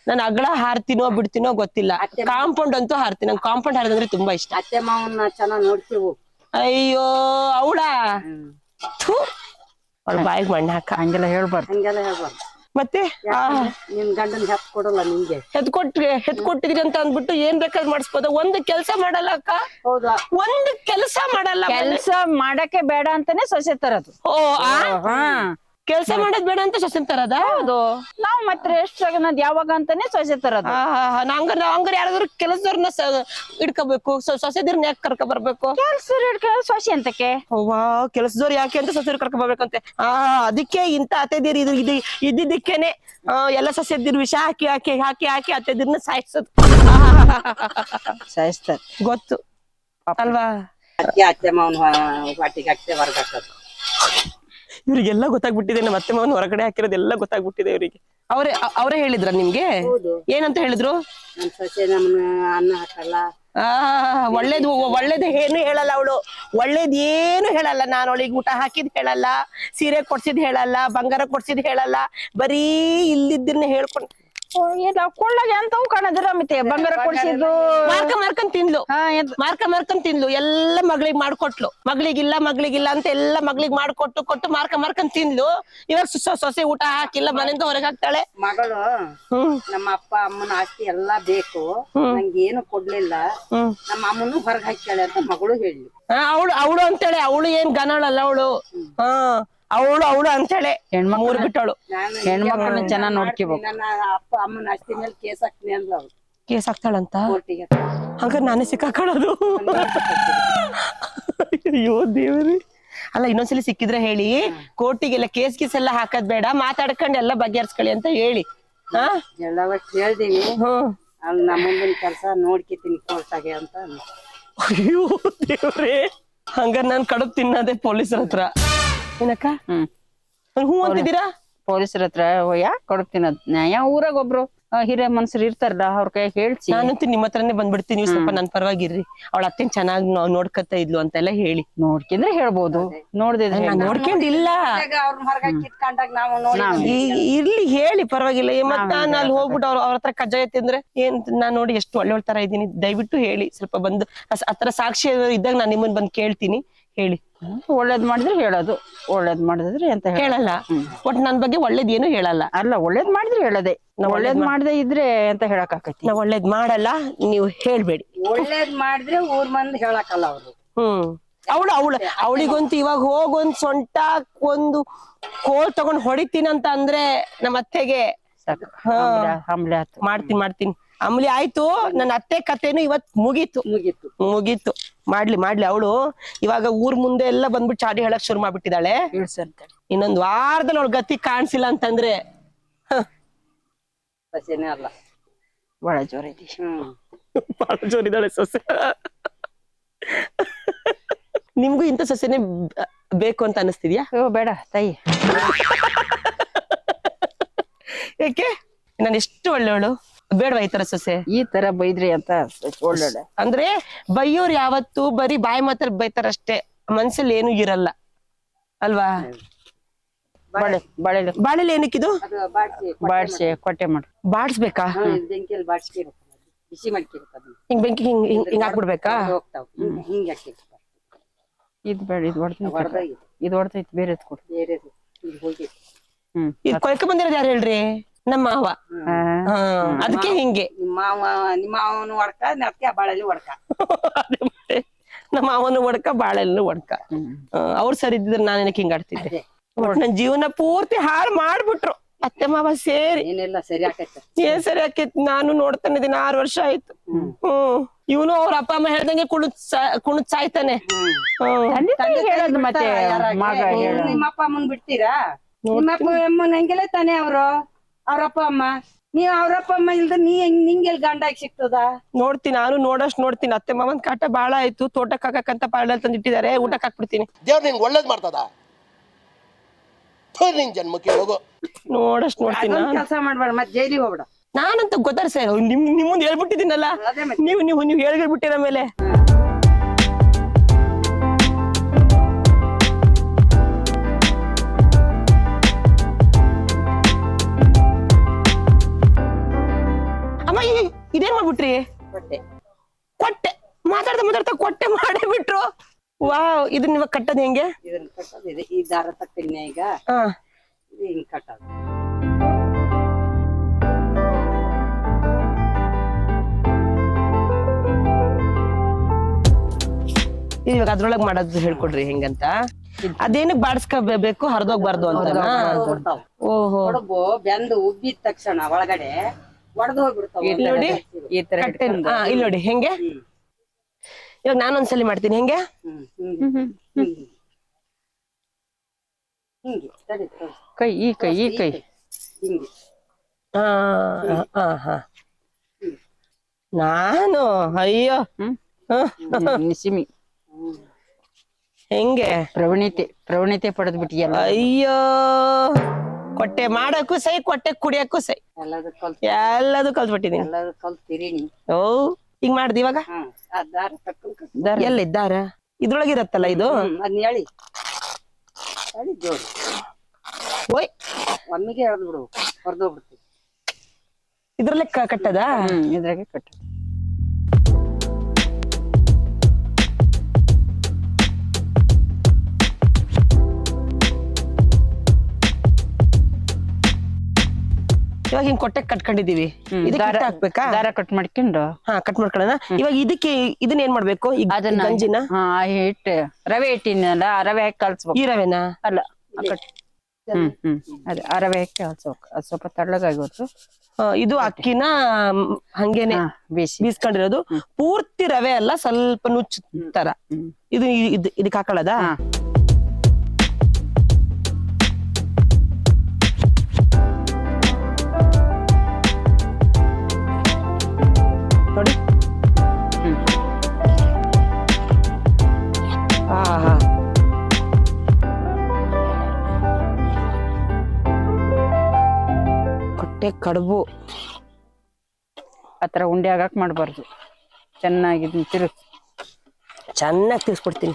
ನಾನು ಅಗಳ ಹಾರ್ತೀನೋ ಬಿಡ್ತೀನೋ ಗೊತ್ತಿಲ್ಲ. ಕಾಂಪೌಂಡ್ ಅಂತೂ ಹಾರ್ತೀನಿ. ನಂಗೆ ಕಾಂಪೌಂಡ್ ಹಾರಿದ್ರೆ ತುಂಬಾ ಇಷ್ಟ. ಅತ್ತೆ ಮಾವನ್ನ ಚೆನ್ನಾಗ್ ನೋಡ್ತೀವಿ. ಅಯ್ಯೋ ಅವಳ ಅವಳ ಬಾಯಿಗೆ ಮಣ್ಣು ಹಾಕ. ಹಂಗೆಲ್ಲ ಹೇಳ್ಬಾರ್ದು. ಹಂಗೆಲ್ಲ ಹೇಳ್ಬಾರ್ದು. ಮತ್ತೆ ನಿನ್ ಗಂಡನ್ ಹೆತ್ ಕೊಡಲ್ಲ ನಿಂಗೆ. ಹೆತ್ಕೊಟ್ಟಿದ್ರಿ ಅಂತ ಅಂದ್ಬಿಟ್ಟು ಏನ್ ಬೇಕಾದ್ ಮಾಡಿಸ್ಬೋದ. ಒಂದು ಕೆಲ್ಸ ಮಾಡಲ್ಲ ಅಕ್ಕ. ಹೌದಾ? ಒಂದು ಕೆಲಸ ಮಾಡಲ್ಲ. ಕೆಲ್ಸ ಮಾಡಕ್ಕೆ ಬೇಡ ಅಂತಾನೆ ಸೊಸೆ ತರದು. ಕೆಲ್ಸ ಮಾಡೋದ್ ಬೇಡ ಅಂತ ಸೊಸೆ ತರದ. ಹೌದು, ನಾವ್ ಮತ್ತೆ ಎಷ್ಟು ಯಾವಾಗ ಅಂತಾನೆ ಸೊಸೆ ತರದು. ಹಂಗಾರ ಯಾರಾದ್ರೂ ಕೆಲಸದವ್ರನ್ನ ಇಡ್ಕೋಬೇಕು. ಸೊಸೆದಿರ್ನ ಯಾಕೆ ಕರ್ಕ ಬರ್ಬೇಕು? ಕೆಲ್ಸ ಸೊಸೆ ಅಂತಕ್ಕೆ. ಕೆಲಸದವ್ರು ಯಾಕೆ ಅಂತ ಸೊಸೆರ್ ಕರ್ಕ ಬರ್ಬೇಕಂತೆ. ಅದಕ್ಕೆ ಇಂತ ಅತ್ತೆದಿರ್ ಇದ್ದಿದ್ದಕ್ಕೇನೆ ಎಲ್ಲ ಸೊಸೆದಿರ್ ವಿಷ ಹಾಕಿ ಹಾಕಿ ಹಾಕಿ ಹಾಕಿ ಅತ್ತೆದಿರ್ನ ಸಾಯಿಸೋದು. ಸಾಯಿಸ್ತಾರೆ, ಗೊತ್ತು ಅಲ್ವಾ? ಅತ್ತೆ ಮಾವನ ವಾಟಿಗೆ ಅತ್ತೆ ಹೊರಗೆ ಹಾಕೋದು. ಇವ್ರಿಗೆಲ್ಲ ಗೊತ್ತಾಗ್ಬಿಟ್ಟಿದೆ. ನಮ್ಮ ಅತ್ತೆ ಮಾವನ್ ಹೊರಗಡೆ ಹಾಕಿರೋದೆಲ್ಲ ಗೊತ್ತಾಗ್ಬಿಟ್ಟಿದೆ ಇವ್ರಿಗೆ. ಅವರೇ ಹೇಳಿದ್ರ ನಿಮ್ಗೆ? ಏನಂತ ಹೇಳಿದ್ರು? ನನ್ ಸೊಸೆ ನಮ್ಮನ್ನ ಅನ್ನ ಹಾಕಲ್ಲ. ಒಳ್ಳೇದು ಏನು ಹೇಳಲ್ಲ ಅವಳು. ಒಳ್ಳೇದ್ ಏನು ಹೇಳಲ್ಲ. ನಾನು ಅವಳಿಗೆ ಊಟ ಹಾಕಿದ್ ಹೇಳಲ್ಲ, ಸೀರೆ ಕೊಡ್ಸಿದ್ ಹೇಳಲ್ಲ, ಬಂಗಾರ ಕೊಡ್ಸಿದ್ ಹೇಳಲ್ಲ. ಬರೀ ಇಲ್ಲಿದ್ದನ್ನ ಹೇಳ್ಕೊಂಡು ಕೊಳ್ಳಾಗ ಎಂತವು ಕಾಣದ್ರ ಮತ್ತೆ ಬಂಗಾರ ಕೊಡ್ಸಿದ್ದು ಮಾರ್ಕೊಂಡ್ ತಿನ್ಲು. ಎಲ್ಲ ಮಗಳಿಗೆ ಮಾಡ್ಕೊಟ್ಲು. ಮಗಳಿಗಿಲ್ಲ ಅಂತ ಎಲ್ಲ ಮಗಳಿಗೆ ಮಾಡ್ಕೊಟ್ಟು ಮಾರ್ಕೊಂಡ್ ತಿನ್ಲು. ಇವಾಗ ಸೊಸೆ ಊಟ ಹಾಕಿಲ್ಲ, ಮನೆಯಿಂದ ಹೊರಗೆ ಹಾಕ್ತಾಳೆ. ಮಗಳು ನಮ್ಮ ಅಪ್ಪ ಅಮ್ಮನ ಆಸ್ತಿ ಎಲ್ಲಾ ಬೇಕು, ನಂಗೆ ಏನು ಕೊಡ್ಲಿಲ್ಲ, ನಮ್ಮ ಅಮ್ಮನು ಹೊರಗೆ ಹಾಕ್ತಾಳೆ ಅಂತ ಮಗಳು ಹೇಳಿ. ಅವಳು ಅಂತೇಳೆ. ಅವಳು ಏನ್ ಗನಳಲ್ಲ ಅವಳು. ಅವಳು ಅಂತೇಳೆ ಮೂರ್ ಬಿಟ್ಟವಳು. ಹೆಣ್ಮಕ್ಳನ್ನ ಚೆನ್ನಾಗ್ ನೋಡ್ಕೋಬೇಕು. ನನ್ನ ಅಪ್ಪ ಅಮ್ಮನ ಆಸ್ತಿ ಮೇಲೆ ಕೇಸ್ ಹಾಕ್ತೀನಿ ಅಂದ್ಲು ಅವಳು. ಕೇಸ್ ಹಾಕ್ತಾಳಂತ? ಕೋರ್ಟಿಗೆ. ಹಾಗಾದ್ರೆ ನಾನೇ ಸಿಕ್ಕಾಕೊಳ್ಳೋದು. ಅಯ್ಯೋ ದೇವ್ರಿ. ಅಲ್ಲ, ಇನ್ನೊಂದ್ಸಲಿ ಸಿಕ್ಕಿದ್ರೆ ಹೇಳಿ. ಕೋರ್ಟಿಗೆಲ್ಲ ಕೇಸ್ ಎಲ್ಲ ಹಾಕದ್ ಬೇಡ, ಮಾತಾಡ್ಕೊಂಡು ಎಲ್ಲ ಬಗೆಹರಿಸ್ಕೊಳ್ಳಿ ಅಂತ ಹೇಳಿ. ಎಲ್ಲ ಹೇಳ್ದೀವಿ. ಅಲ್ಲಿ ನಮ್ಮ ಮುಂದಿನ ಕೆಲ್ಸ ನೋಡ್ಕಿತೀನಿ ಕೋರ್ಟಾಗೆ ಅಂತ. ಅಯ್ಯೋ ದೇವ್ರೇ, ಹಂಗಾರ ನಾನ್ ಕಡುಬ್ ತಿನ್ನೋದೇ ಪೊಲೀಸರ ಹತ್ರ. ಏನಕ್ಕ ಹೂ ಅಂತಿದ್ದೀರಾ? ಪೊಲೀಸರ ಹತ್ರ ಯಾಕೆ ಕೊಡ್ತೀನಿ. ನ್ಯಾಯ ಊರಾಗ ಒಬ್ರು ಹಿರಿಯ ಮನ್ಸರು ಇರ್ತಾರಲ್ಲ, ಅವ್ರ ಕೈ ಹೇಳ್ಸಿ. ನಾನಂತೂ ನಿಮ್ಮ ಹತ್ರನೇ ಬಂದ್ಬಿಡ್ತೀನಿ. ನೀವು ಸ್ವಲ್ಪ ನನ್ ಪರವಾಗಿರ್ರಿ. ಅವಳ ಅತ್ತೆನ್ ಚೆನ್ನಾಗ್ ನೋಡ್ಕತ್ತ ಇದ್ಲು ಅಂತೆಲ್ಲ ಹೇಳಿ. ನೋಡ್ಕಿದ್ರೆ ಹೇಳ್ಬೋದು, ನೋಡ್ದಿದ್ರೆ ನೋಡ್ಕೊಂಡಿಲ್ಲ. ಅವ್ರನ್ನ ಹೊರಗೆ ಕಿತ್ಕೊಂಡಾಗ ನಾವು ನೋಡಿ ಇರ್ಲಿ ಹೇಳಿ, ಪರವಾಗಿಲ್ಲ. ಮತ್ ನಾನು ಅಲ್ಲಿ ಹೋಗ್ಬಿಟ್ಟು ಅವ್ರ ಹತ್ರ ಕಜ್ಜಾಯ ತಿಂದ್ರೆ ಏನ್? ನಾನ್ ನೋಡಿ ಎಷ್ಟು ಒಳ್ಳೆ ತರ ಇದ್ದೀನಿ. ದಯವಿಟ್ಟು ಹೇಳಿ, ಸ್ವಲ್ಪ ಬಂದು ಆತರ ಸಾಕ್ಷಿ ಇದ್ದಾಗ ನಾನ್ ನಿಮ್ಮನ್ ಬಂದ್ ಕೇಳ್ತೀನಿ. ಹೇಳಿ. ಒಳ್ಳೇದ್ ಮಾಡಿದ್ರೆ ಹೇಳೋದು, ಒಳ್ಳೇದ್ ಮಾಡಿದ್ರೆ ಅಂತ ಹೇಳಲ್ಲ. ಒಟ್ ನನ್ ಬಗ್ಗೆ ಒಳ್ಳೇದ್ ಏನು ಹೇಳಲ್ಲ. ಅಲ್ಲ, ಒಳ್ಳೇದ್ ಮಾಡಿದ್ರೆ ಹೇಳದೆ. ಒಳ್ಳೇದ್ ಮಾಡದೆ ಇದ್ರೆ ಅಂತ ಹೇಳಕ್ ಆಕತಿ. ನಾವ್ ಒಳ್ಳೇದ್ ಮಾಡಲ್ಲ, ನೀವು ಹೇಳ್ಬೇಡಿ. ಒಳ್ಳೇದ್ ಮಾಡಿದ್ರೆ ಊರ್ ಮಂದಿ ಹೇಳಕ್ಕಲ್ಲ ಅವ್ರು. ಅವಳಿಗಂತೂ ಇವಾಗ ಹೋಗೊಂದ್ ಸೊಂಟ ಒಂದು ಕೋಲ್ ತಗೊಂಡ್ ಹೊಡಿತೀನಂತ ಅಂದ್ರೆ ನಮ್ಮ ಅತ್ತೆಗೆ ಮಾಡ್ತೀನಿ. ಅಮ್ಲಿ ಆಯ್ತು. ನನ್ನ ಅತ್ತೆ ಕಥೆನು ಇವತ್ ಮುಗೀತು. ಮಾಡ್ಲಿ ಅವಳು. ಇವಾಗ ಊರ್ ಮುಂದೆ ಎಲ್ಲ ಬಂದ್ಬಿಟ್ಟು ಚಾಡಿ ಹೇಳಕ್ ಶುರು ಮಾಡ್ಬಿಟ್ಟಿದ್ದಾಳೆ. ಇನ್ನೊಂದ್ ವಾರದಲ್ಲಿ ಅವಳ ಗತಿ ಕಾಣಿಸಿಲ್ಲ ಅಂತಂದ್ರೆ ಸೊಸೆನೇ ಅಲ್ಲ, ಬಹಳ ಜೋರ ಐತಿ. ಬಹಳ ಜೋರಿದ್ದಾಳೆ ಸೊಸೆ. ನಿಮ್ಗೂ ಇಂಥ ಸೊಸೆನೆ ಬೇಕು ಅಂತ ಅನಿಸ್ತಿದ್ಯಾ? ಬೇಡ ತಾಯಿ. ಯಾಕೆ ನಾನು ಎಷ್ಟು ಒಳ್ಳೆವಳು, ಬೇಡವಾ ಈ ತರ ಸೊಸೆ? ಈ ತರ ಬೈದ್ರಿ ಅಂತ ಒಳ್ಳೊಳ್ಳೆ. ಅಂದ್ರೆ ಬೈಯೋರು ಯಾವತ್ತು ಬರೀ ಬಾಯಿ ಮಾತ್ರ ಬೈತಾರಷ್ಟೇ, ಮನ್ಸಲ್ಲಿ ಏನು ಇರಲ್ಲ ಅಲ್ವಾ? ಬಾಳೆಲೆ ಏನಕ್ಕಿದು? ಬಾಡ್ಸಿ ಕೊಟ್ಟೆ ಮಾಡು. ಬಾಡ್ಸ್ಬೇಕಾ? ಬೆಂಕಿಯಲ್ಲಿ ಬಾಡ್ಸಿ ಬಿಸಿ ಮಾಡ್ಕಿರುತ್ತೆ ಹಿಂಗ್ ಬೆಂಕಿ ಹಿಂಗ್ ಹಿಂಗ್ ಹಿಂಗ್ ಹಾಕ್ಬಿಡ್ಬೇಕಾ? ಹೋಗ್ತಾವ ಹಿಂಗೆ ಹಾಕಿರ್ತಾರೆ. ಇದ್ ಬೇಡ, ಇದು ಹೊಡ್ತೈತಿ, ಬೇರೆ ಕೊಡು. ಬೇರೆ ಹೋಗಿ ಇದು ಕೊಯ್ಕ ಬಂದಿರೋದು ಯಾರು ಹೇಳ್ರಿ? ನಮ್ಮ ಮಾವ. ಅದಕ್ಕೆ ಹಿಂಗೆ ನಿಮ್ಮ ಮಾವನು ಹೊಡ್ಕ ಅದಕ್ಕೆ ಬಾಳಲ್ಲಿ ಹೊಡ್ಕ. ನಮ್ಮ ಮಾವನು ಹೊಡ್ಕ ಬಾಳೆಲ್ಲೂ ಹೊಡ್ಕ. ಅವ್ರು ಸರಿ ಇದ್ದಿದ್ರೆ ನಾನು ಏನಕ್ಕೆ ಹಿಂಗ ಆಡ್ತಿದ್ದೆ? ನನ್ ಜೀವನ ಪೂರ್ತಿ ಹಾಳು ಮಾಡ್ಬಿಟ್ರು ಅತ್ತೆ ಮಾವ ಸೇರಿ. ಏನೆಲ್ಲ ಸರಿ ಆಕೈತೆ. ಏನ್ ಸರಿ ಆಕೈತಿ? ನಾನು ನೋಡ್ತಾನೆ ಇದೀನಿ 6 ವರ್ಷ ಆಯ್ತು. ಇವನು ಅವ್ರ ಅಪ್ಪ ಅಮ್ಮ ಹೇಳ್ದಂಗೆ ಕುಣದ್ ಸಾಯ್ತಾನೆ. ಹೇಳೋದು ಮತ್ತೆ ಮಗ ಹೇಳು. ನಿಮ್ಮ ಅಪ್ಪ ಅಮ್ಮನ್ ಬಿಡ್ತೀರಾ? ನಿಮ್ಮ ಅಪ್ಪ ಅಮ್ಮನ ಹಂಗೆಲ್ಲ ತಾನೆ ಅವ್ರು, ಅವ್ರಪ್ಪ ಅಮ್ಮ. ನೀವ್ ಅವ್ರಪ್ಪ ಅಮ್ಮ ಇಲ್ದ ನಿಂಗೆಲ್ ಗಂಡಾಗಿ ಸಿಗ್ತದ? ನೋಡ್ತೀನಿ, ನಾನು ನೋಡಷ್ಟ್ ನೋಡ್ತೀನಿ. ಅತ್ತೆ ಮಾವನ್ ಕಾಟ ಬಾಳ ಆಯ್ತು. ತೋಟಕ್ ಹಾಕಕ್ಕಂತ ಪಾಳಲ್ಲಿ ತಂದಿಟ್ಟಿದ್ದಾರೆ, ಊಟಕ್ಕೆ ಹಾಕ್ಬಿಡ್ತೀನಿ. ದೇವ್ರ ನಿನ್ಗೆ ಒಳ್ಳೇದ್ ಮಾಡ್ತದ. ನಿನ್ ಜನ್ಮಕ್ಕೆ ಹೋಗು. ನೋಡಷ್ಟ್ ನೋಡ್ತೀನಿ. ಕೆಲಸ ಮಾಡ್ಬೇಡ, ಮತ್ ಜೈಲಿಗೆ ಹೋಗ್ಬೇಡ. ನಾನಂತ ಗೊತ್ತಾರ ಸರ್, ನಿಮ್ಮಂದ್ ಹೇಳ್ಬಿಟ್ಟಿದ್ದೀನಲ್ಲ. ನೀವು ಹೇಳ್ಬಿಟ್ಟಿರ ಮೇಲೆ ಅಮ್ಮ ಇದೇನ್ ಮಾಡ್ಬಿಟ್ರಿ? ಕೊಟ್ಟೆ ಮಾತಾಡ್ತಾ ಕೊಟ್ಟೆ ಮಾಡೇ ಬಿಟ್ರು. ವಾವ್, ಇದನ್ನ ಇವಾಗ ಕಟ್ಟದ್ ಹೆಂಗೆ? ಇದನ್ನ ಕಟ್ಟೋದಿದೆ, ಈ ದಾರ ತಕ್ತೀನಿ ಈಗ. ಇದು ಹಿಂಗ್ ಕಟ್ಟೋದು. ಇವಾಗ ಅದ್ರೊಳಗ್ ಮಾಡೋದು ಹೇಳ್ಕೊಡ್ರಿ ಹೆಂಗಂತ. ಅದೇನಕ್ ಬಾಡ್ಸ್ಕೋಬೇಕು, ಹರಿದೋಗ್ಬಾರ್ದು ಅಂತ. ಓಹೋ, ಕಡುಬು ಬೆಂದು ಉಬ್ಬಿದ ತಕ್ಷಣ ಒಳಗಡೆ ಒಡೆದು ಹೋಗ್ಬಿಡ್ತಾವ. ನೋಡಿ ಈ ತರ ಇಲ್ಲಿ ನೋಡಿ ಹೆಂಗೆ. ಇವಾಗ ನಾನೊಂದ್ಸಲಿ ಮಾಡ್ತೀನಿ ಹೆಂಗೆ. ಹಿಂಗೆ ತಡಿ, ಕೈ ಈ ಕೈ ಹಿಂಗೆ. ನಾನು ಅಯ್ಯೋ ನಿಸಿಮಿ ಹೆಂಗೆ ಪ್ರವಣಿತೆ ಪಡೆದ್ ಬಿಟ್ಟಿಯಲ್ಲ. ಅಯ್ಯೋ, ಕೊಟ್ಟೆ ಮಾಡಕ್ಕೂ ಸೈ, ಕೊಟ್ಟೆ ಕುಡಿಯಕ್ಕೂ ಸೈ, ಎಲ್ಲದೂ ಕಲ್ತ್ಬಿಟ್ಟಿದೀನಿ. ಎಲ್ಲರೂ ಕಲ್ತೀರಿ ನೀ. ಓ, ಹಿಂಗ್ ಮಾಡ್ದಿ ಇವಾಗ? ಆ ದಾರ ತಕ್ಕೊಂಡ್ ಎಲ್ಲ ಇದ್ದಾರ ಇದ್ರೊಳಗಿರತ್ತಲ್ಲ ಇದು. ಅದ್ನ ಹೇಳಿ ಜೋಡಿ ಓಯ್, ಒಮ್ಮಿಗೆ ಎಳ್ದು ಬಿಡು, ಹೊರದೋಗ್ಬಿಡ್ತೀವಿ. ಇದ್ರಲ್ಲೇ ಕಟ್ಟದ? ಇದ್ರಾಗೆ ಕಟ್ಟ. ಇವಾಗ ಹಿಂಗ್ ಕೊಟ್ಟೆ ಕಟ್ಕೊಂಡಿದೀವಿ. ಇದಕ್ಕೆ ಹಾಕ್ಬೇಕಾ? ದಾರ ಕಟ್ ಮಾಡ್ಕೊಂಡು ಕಟ್ ಮಾಡ್ಕೊಳ್ಳೋಣ. ಇವಾಗ ಇದಕ್ಕೆ ಇದನ್ನ ಏನ್ ಮಾಡ್ಬೇಕು? ಅದನ್ನ ಗಂಜಿನ ಹಿಟ್ಟು ರವೆ ಹಿಟ್ಟಿನಲ್ಲ, ರವೆ ಹಾಕಿ ಕಲ್ಸ್ಬೇಕು. ಈ ರವೆನಾ? ಅಲ್ಲ, ಅದೇ ಆ ರವೆ ಹಾಕಿ ಕಲ್ಸ್ಬೇಕು. ಅದು ಸ್ವಲ್ಪ ತಳ್ಳಗಾಗೋದು. ಇದು ಅಕ್ಕಿನ ಹಂಗೇನೆ ಬೀಸ್ಕೊಂಡಿರೋದು. ಪೂರ್ತಿ ರವೆ ಅಲ್ಲ, ಸ್ವಲ್ಪ ನುಚ್ಚು ತರ. ಇದು ಇದಕ್ಕೆ ಹಾಕೊಳ್ಳೋದಾ? ನೋಡಿ. ಕೊಟ್ಟೆ ಕಡುಬು ಆತರ ಉಂಡೆ ಆಗಕ್ ಮಾಡ್ಬಾರ್ದು. ಚೆನ್ನಾಗಿ ಚೆನ್ನಾಗಿ ತಿರ್ಸ್ಬಿಡ್ತೀನಿ.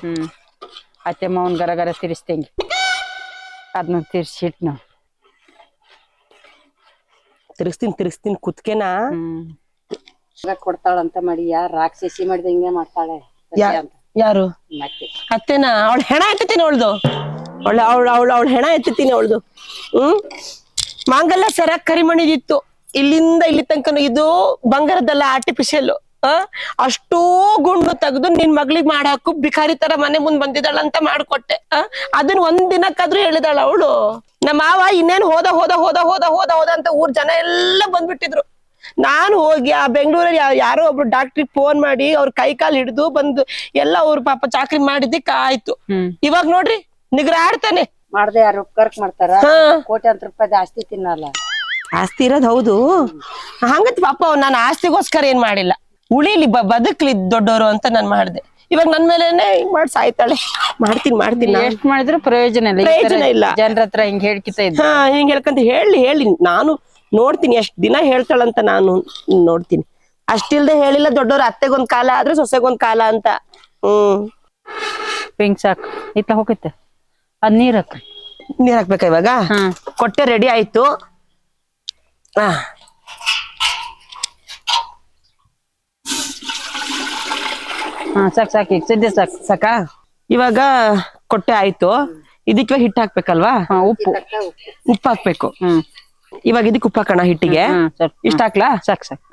ಅತ್ತೆ ಮಾವನ್ ಗರ ತಿರ್ಸ್ತಂಗಿ ಅದನ್ನ ತಿರ್ಸಿಟ್ ನಾವು ತಿರ್ಸ್ತೀನಿ ಕುತ್ಕೆನಾ. ಕೊಡ್ತಾಳಂತ ಮಾಡಿ ಯಾರ ರಾಕ್ಷಸಿ ಮಾಡಿದ ಹಿಂಗೆ ಮಾಡ್ತಾಳೆ. ಯಾರು? ಮತ್ತೆ ಅತ್ತೆನಾ? ಅವಳ ಹೆಣ ಎತ್ತತೀನಿ ಅವಳ್ದು. ಅವಳ ಹೆಣ ಎತ್ತತೀನಿ ಅವಳ್ದು. ಮಾಂಗಲ್ಯ ಸರ ಕರಿಮಣಿದಿತ್ತು, ಇಲ್ಲಿಂದ ಇಲ್ಲಿ ತನಕ. ಇದು ಬಂಗಾರದಲ್ಲ, ಆರ್ಟಿಫಿಷಿಯಲ್. ಅಷ್ಟೂ ಗುಂಡು ತೆಗ್ದು ನಿನ್ ಮಗ್ಳಿಗೆ ಮಾಡಾಕು ಬಿಕಾರಿ ತರ ಮನೆ ಮುಂದ್ ಬಂದಿದ್ದಾಳ ಅಂತ ಮಾಡ್ಕೊಟ್ಟೆ. ಅದನ್ನ ಒಂದ್ ದಿನಕ್ಕಾದ್ರೂ ಹೇಳಿದಾಳ ಅವಳು. ನಮ್ಮ ಮಾವ ಇನ್ನೇನ್ ಹೋದ ಅಂತ ಊರ್ ಜನ ಎಲ್ಲ ಬಂದ್ಬಿಟ್ಟಿದ್ರು. ನಾನು ಹೋಗಿ ಆ ಬೆಂಗಳೂರಲ್ಲಿ ಯಾರೋ ಒಬ್ರು ಡಾಕ್ಟ್ರಿಗೆ ಫೋನ್ ಮಾಡಿ ಅವ್ರ ಕೈ ಕಾಲು ಹಿಡಿದು ಬಂದು ಎಲ್ಲ ಅವ್ರ ಪಾಪ ಚಾಕ್ರಿ ಮಾಡಿದ್ದಕ್ಕೆ ಆಯ್ತು. ಇವಾಗ ನೋಡ್ರಿ ನಿಗ್ರಾಡ್ತಾನೆ. ಮಾಡ್ದೆ ಯಾರು ಕರ್ಕ್ ಮಾಡ್ತಾರ? ಕೋಟ್ಯಾಂತರ ರೂಪಾಯಿ ಆಸ್ತಿ ತಿನ್ನಲ್ಲ. ಆಸ್ತಿ ಇರೋದ್ ಹೌದು, ಹಂಗಂತ ಪಾಪ ನಾನು ಆಸ್ತಿಗೋಸ್ಕರ ಏನ್ ಮಾಡಿಲ್ಲ. ಉಳಿಲಿ, ಬದುಕ್ಲಿ ದೊಡ್ಡವರು ಅಂತ ನಾನ್ ಮಾಡ್ದೆ. ಇವಾಗ ನನ್ ಮೇಲೆನೆ ಹಿಂಗ್ ಮಾಡಿ ಸಾಯ್ತಾಳೆ. ಮಾಡ್ತೀನಿ ಎಷ್ಟ್ ಮಾಡಿದ್ರು ಪ್ರಯೋಜನ ಇಲ್ಲ. ಜನರ ಹತ್ರ ಹಿಂಗ್ ಹೇಳ್ಕಿತ ಇದ್ದ. ಹಿಂಗ್ ಹೇಳ್ಕಂತ ಹೇಳಿ ನಾನು ನೋಡ್ತೀನಿ ಎಷ್ಟ್ ದಿನ ಹೇಳ್ತಾಳಂತ ನಾನು ನೋಡ್ತೀನಿ. ಅಷ್ಟಿಲ್ದೆ ಹೇಳಿಲ್ಲ ದೊಡ್ಡವ್ರ ಅತ್ತೆಗೊಂದ್ ಕಾಲ ಆದ್ರೆ ಸೊಸೆಗೊಂದ್ ಕಾಲ ಅಂತ. ಪಿಂಕ್ ಸಾಕು ಇತ್ತ ಹೋಗತ್ತೆ ಅದ್ ನೀರ್ ಹಾಕ್ರಿ. ನೀರ್ ಹಾಕ್ಬೇಕಾ ಇವಾಗ? ಕೊಟ್ಟೆ ರೆಡಿ ಆಯ್ತು. ಸಾಕ್ ಸಾಕ್ ಈಗ ಸದ್ಯ ಸಾಕು. ಸಾಕಾ? ಇವಾಗ ಕೊಟ್ಟೆ ಆಯ್ತು. ಇದಕ್ಕೆ ಹಿಟ್ಟು ಹಾಕ್ಬೇಕಲ್ವಾ? ಉಪ್ಪು ಹಾಕ್ಬೇಕು. ಇವಾಗ ಇದಕ್ಕೆ ಉಪ್ಪು ಹಾಕೋಣ ಹಿಟ್ಟಿಗೆ. ಇಷ್ಟ ಹಾಕ್ಲಾ? ಸಾಕ್ ಸಾಕ್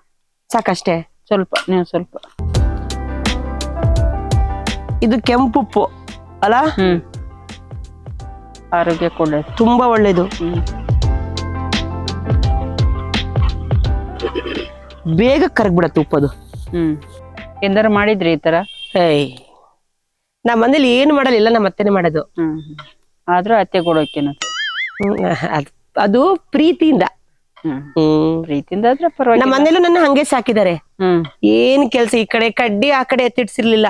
ಸಾಕಷ್ಟೇ. ಸ್ವಲ್ಪ ನೀವು ಸ್ವಲ್ಪ. ಇದು ಕೆಂಪು ಉಪ್ಪು ಅಲ್ಲ? ಆರೋಗ್ಯ ಕೂಡ ತುಂಬಾ ಒಳ್ಳೇದು. ಬೇಗ ಕರಗ್ಬಿಡತ್ತೆ ಉಪ್ಪದು. ಎಂದಾರ ಮಾಡಿದ್ರಿ ಈ ತರ? ನಮ್ಮ ಮನೇಲಿ ಏನು ಮಾಡಲಿಲ್ಲ, ನಮ್ಮ ಅತ್ತೆನೆ ಮಾಡೋದು. ಆದ್ರೂ ಅತ್ತೆ ಕೊಡೋಕೇನ ಅದು ಪ್ರೀತಿಯಿಂದ. ಪ್ರೀತಿಯಿಂದ ಆದ್ರೆ ಪರವಾಗಿಲ್ಲ. ನಮ್ಮ ಮನೇಲೂ ನನ್ನ ಹಂಗೆ ಸಾಕಿದ್ದಾರೆ. ಏನ್ ಕೆಲ್ಸ ಈ ಕಡೆ ಕಡ್ಡಿ ಆ ಕಡೆ ಎತ್ತಿಡ್ಸಿರ್ಲಿಲ್ಲ.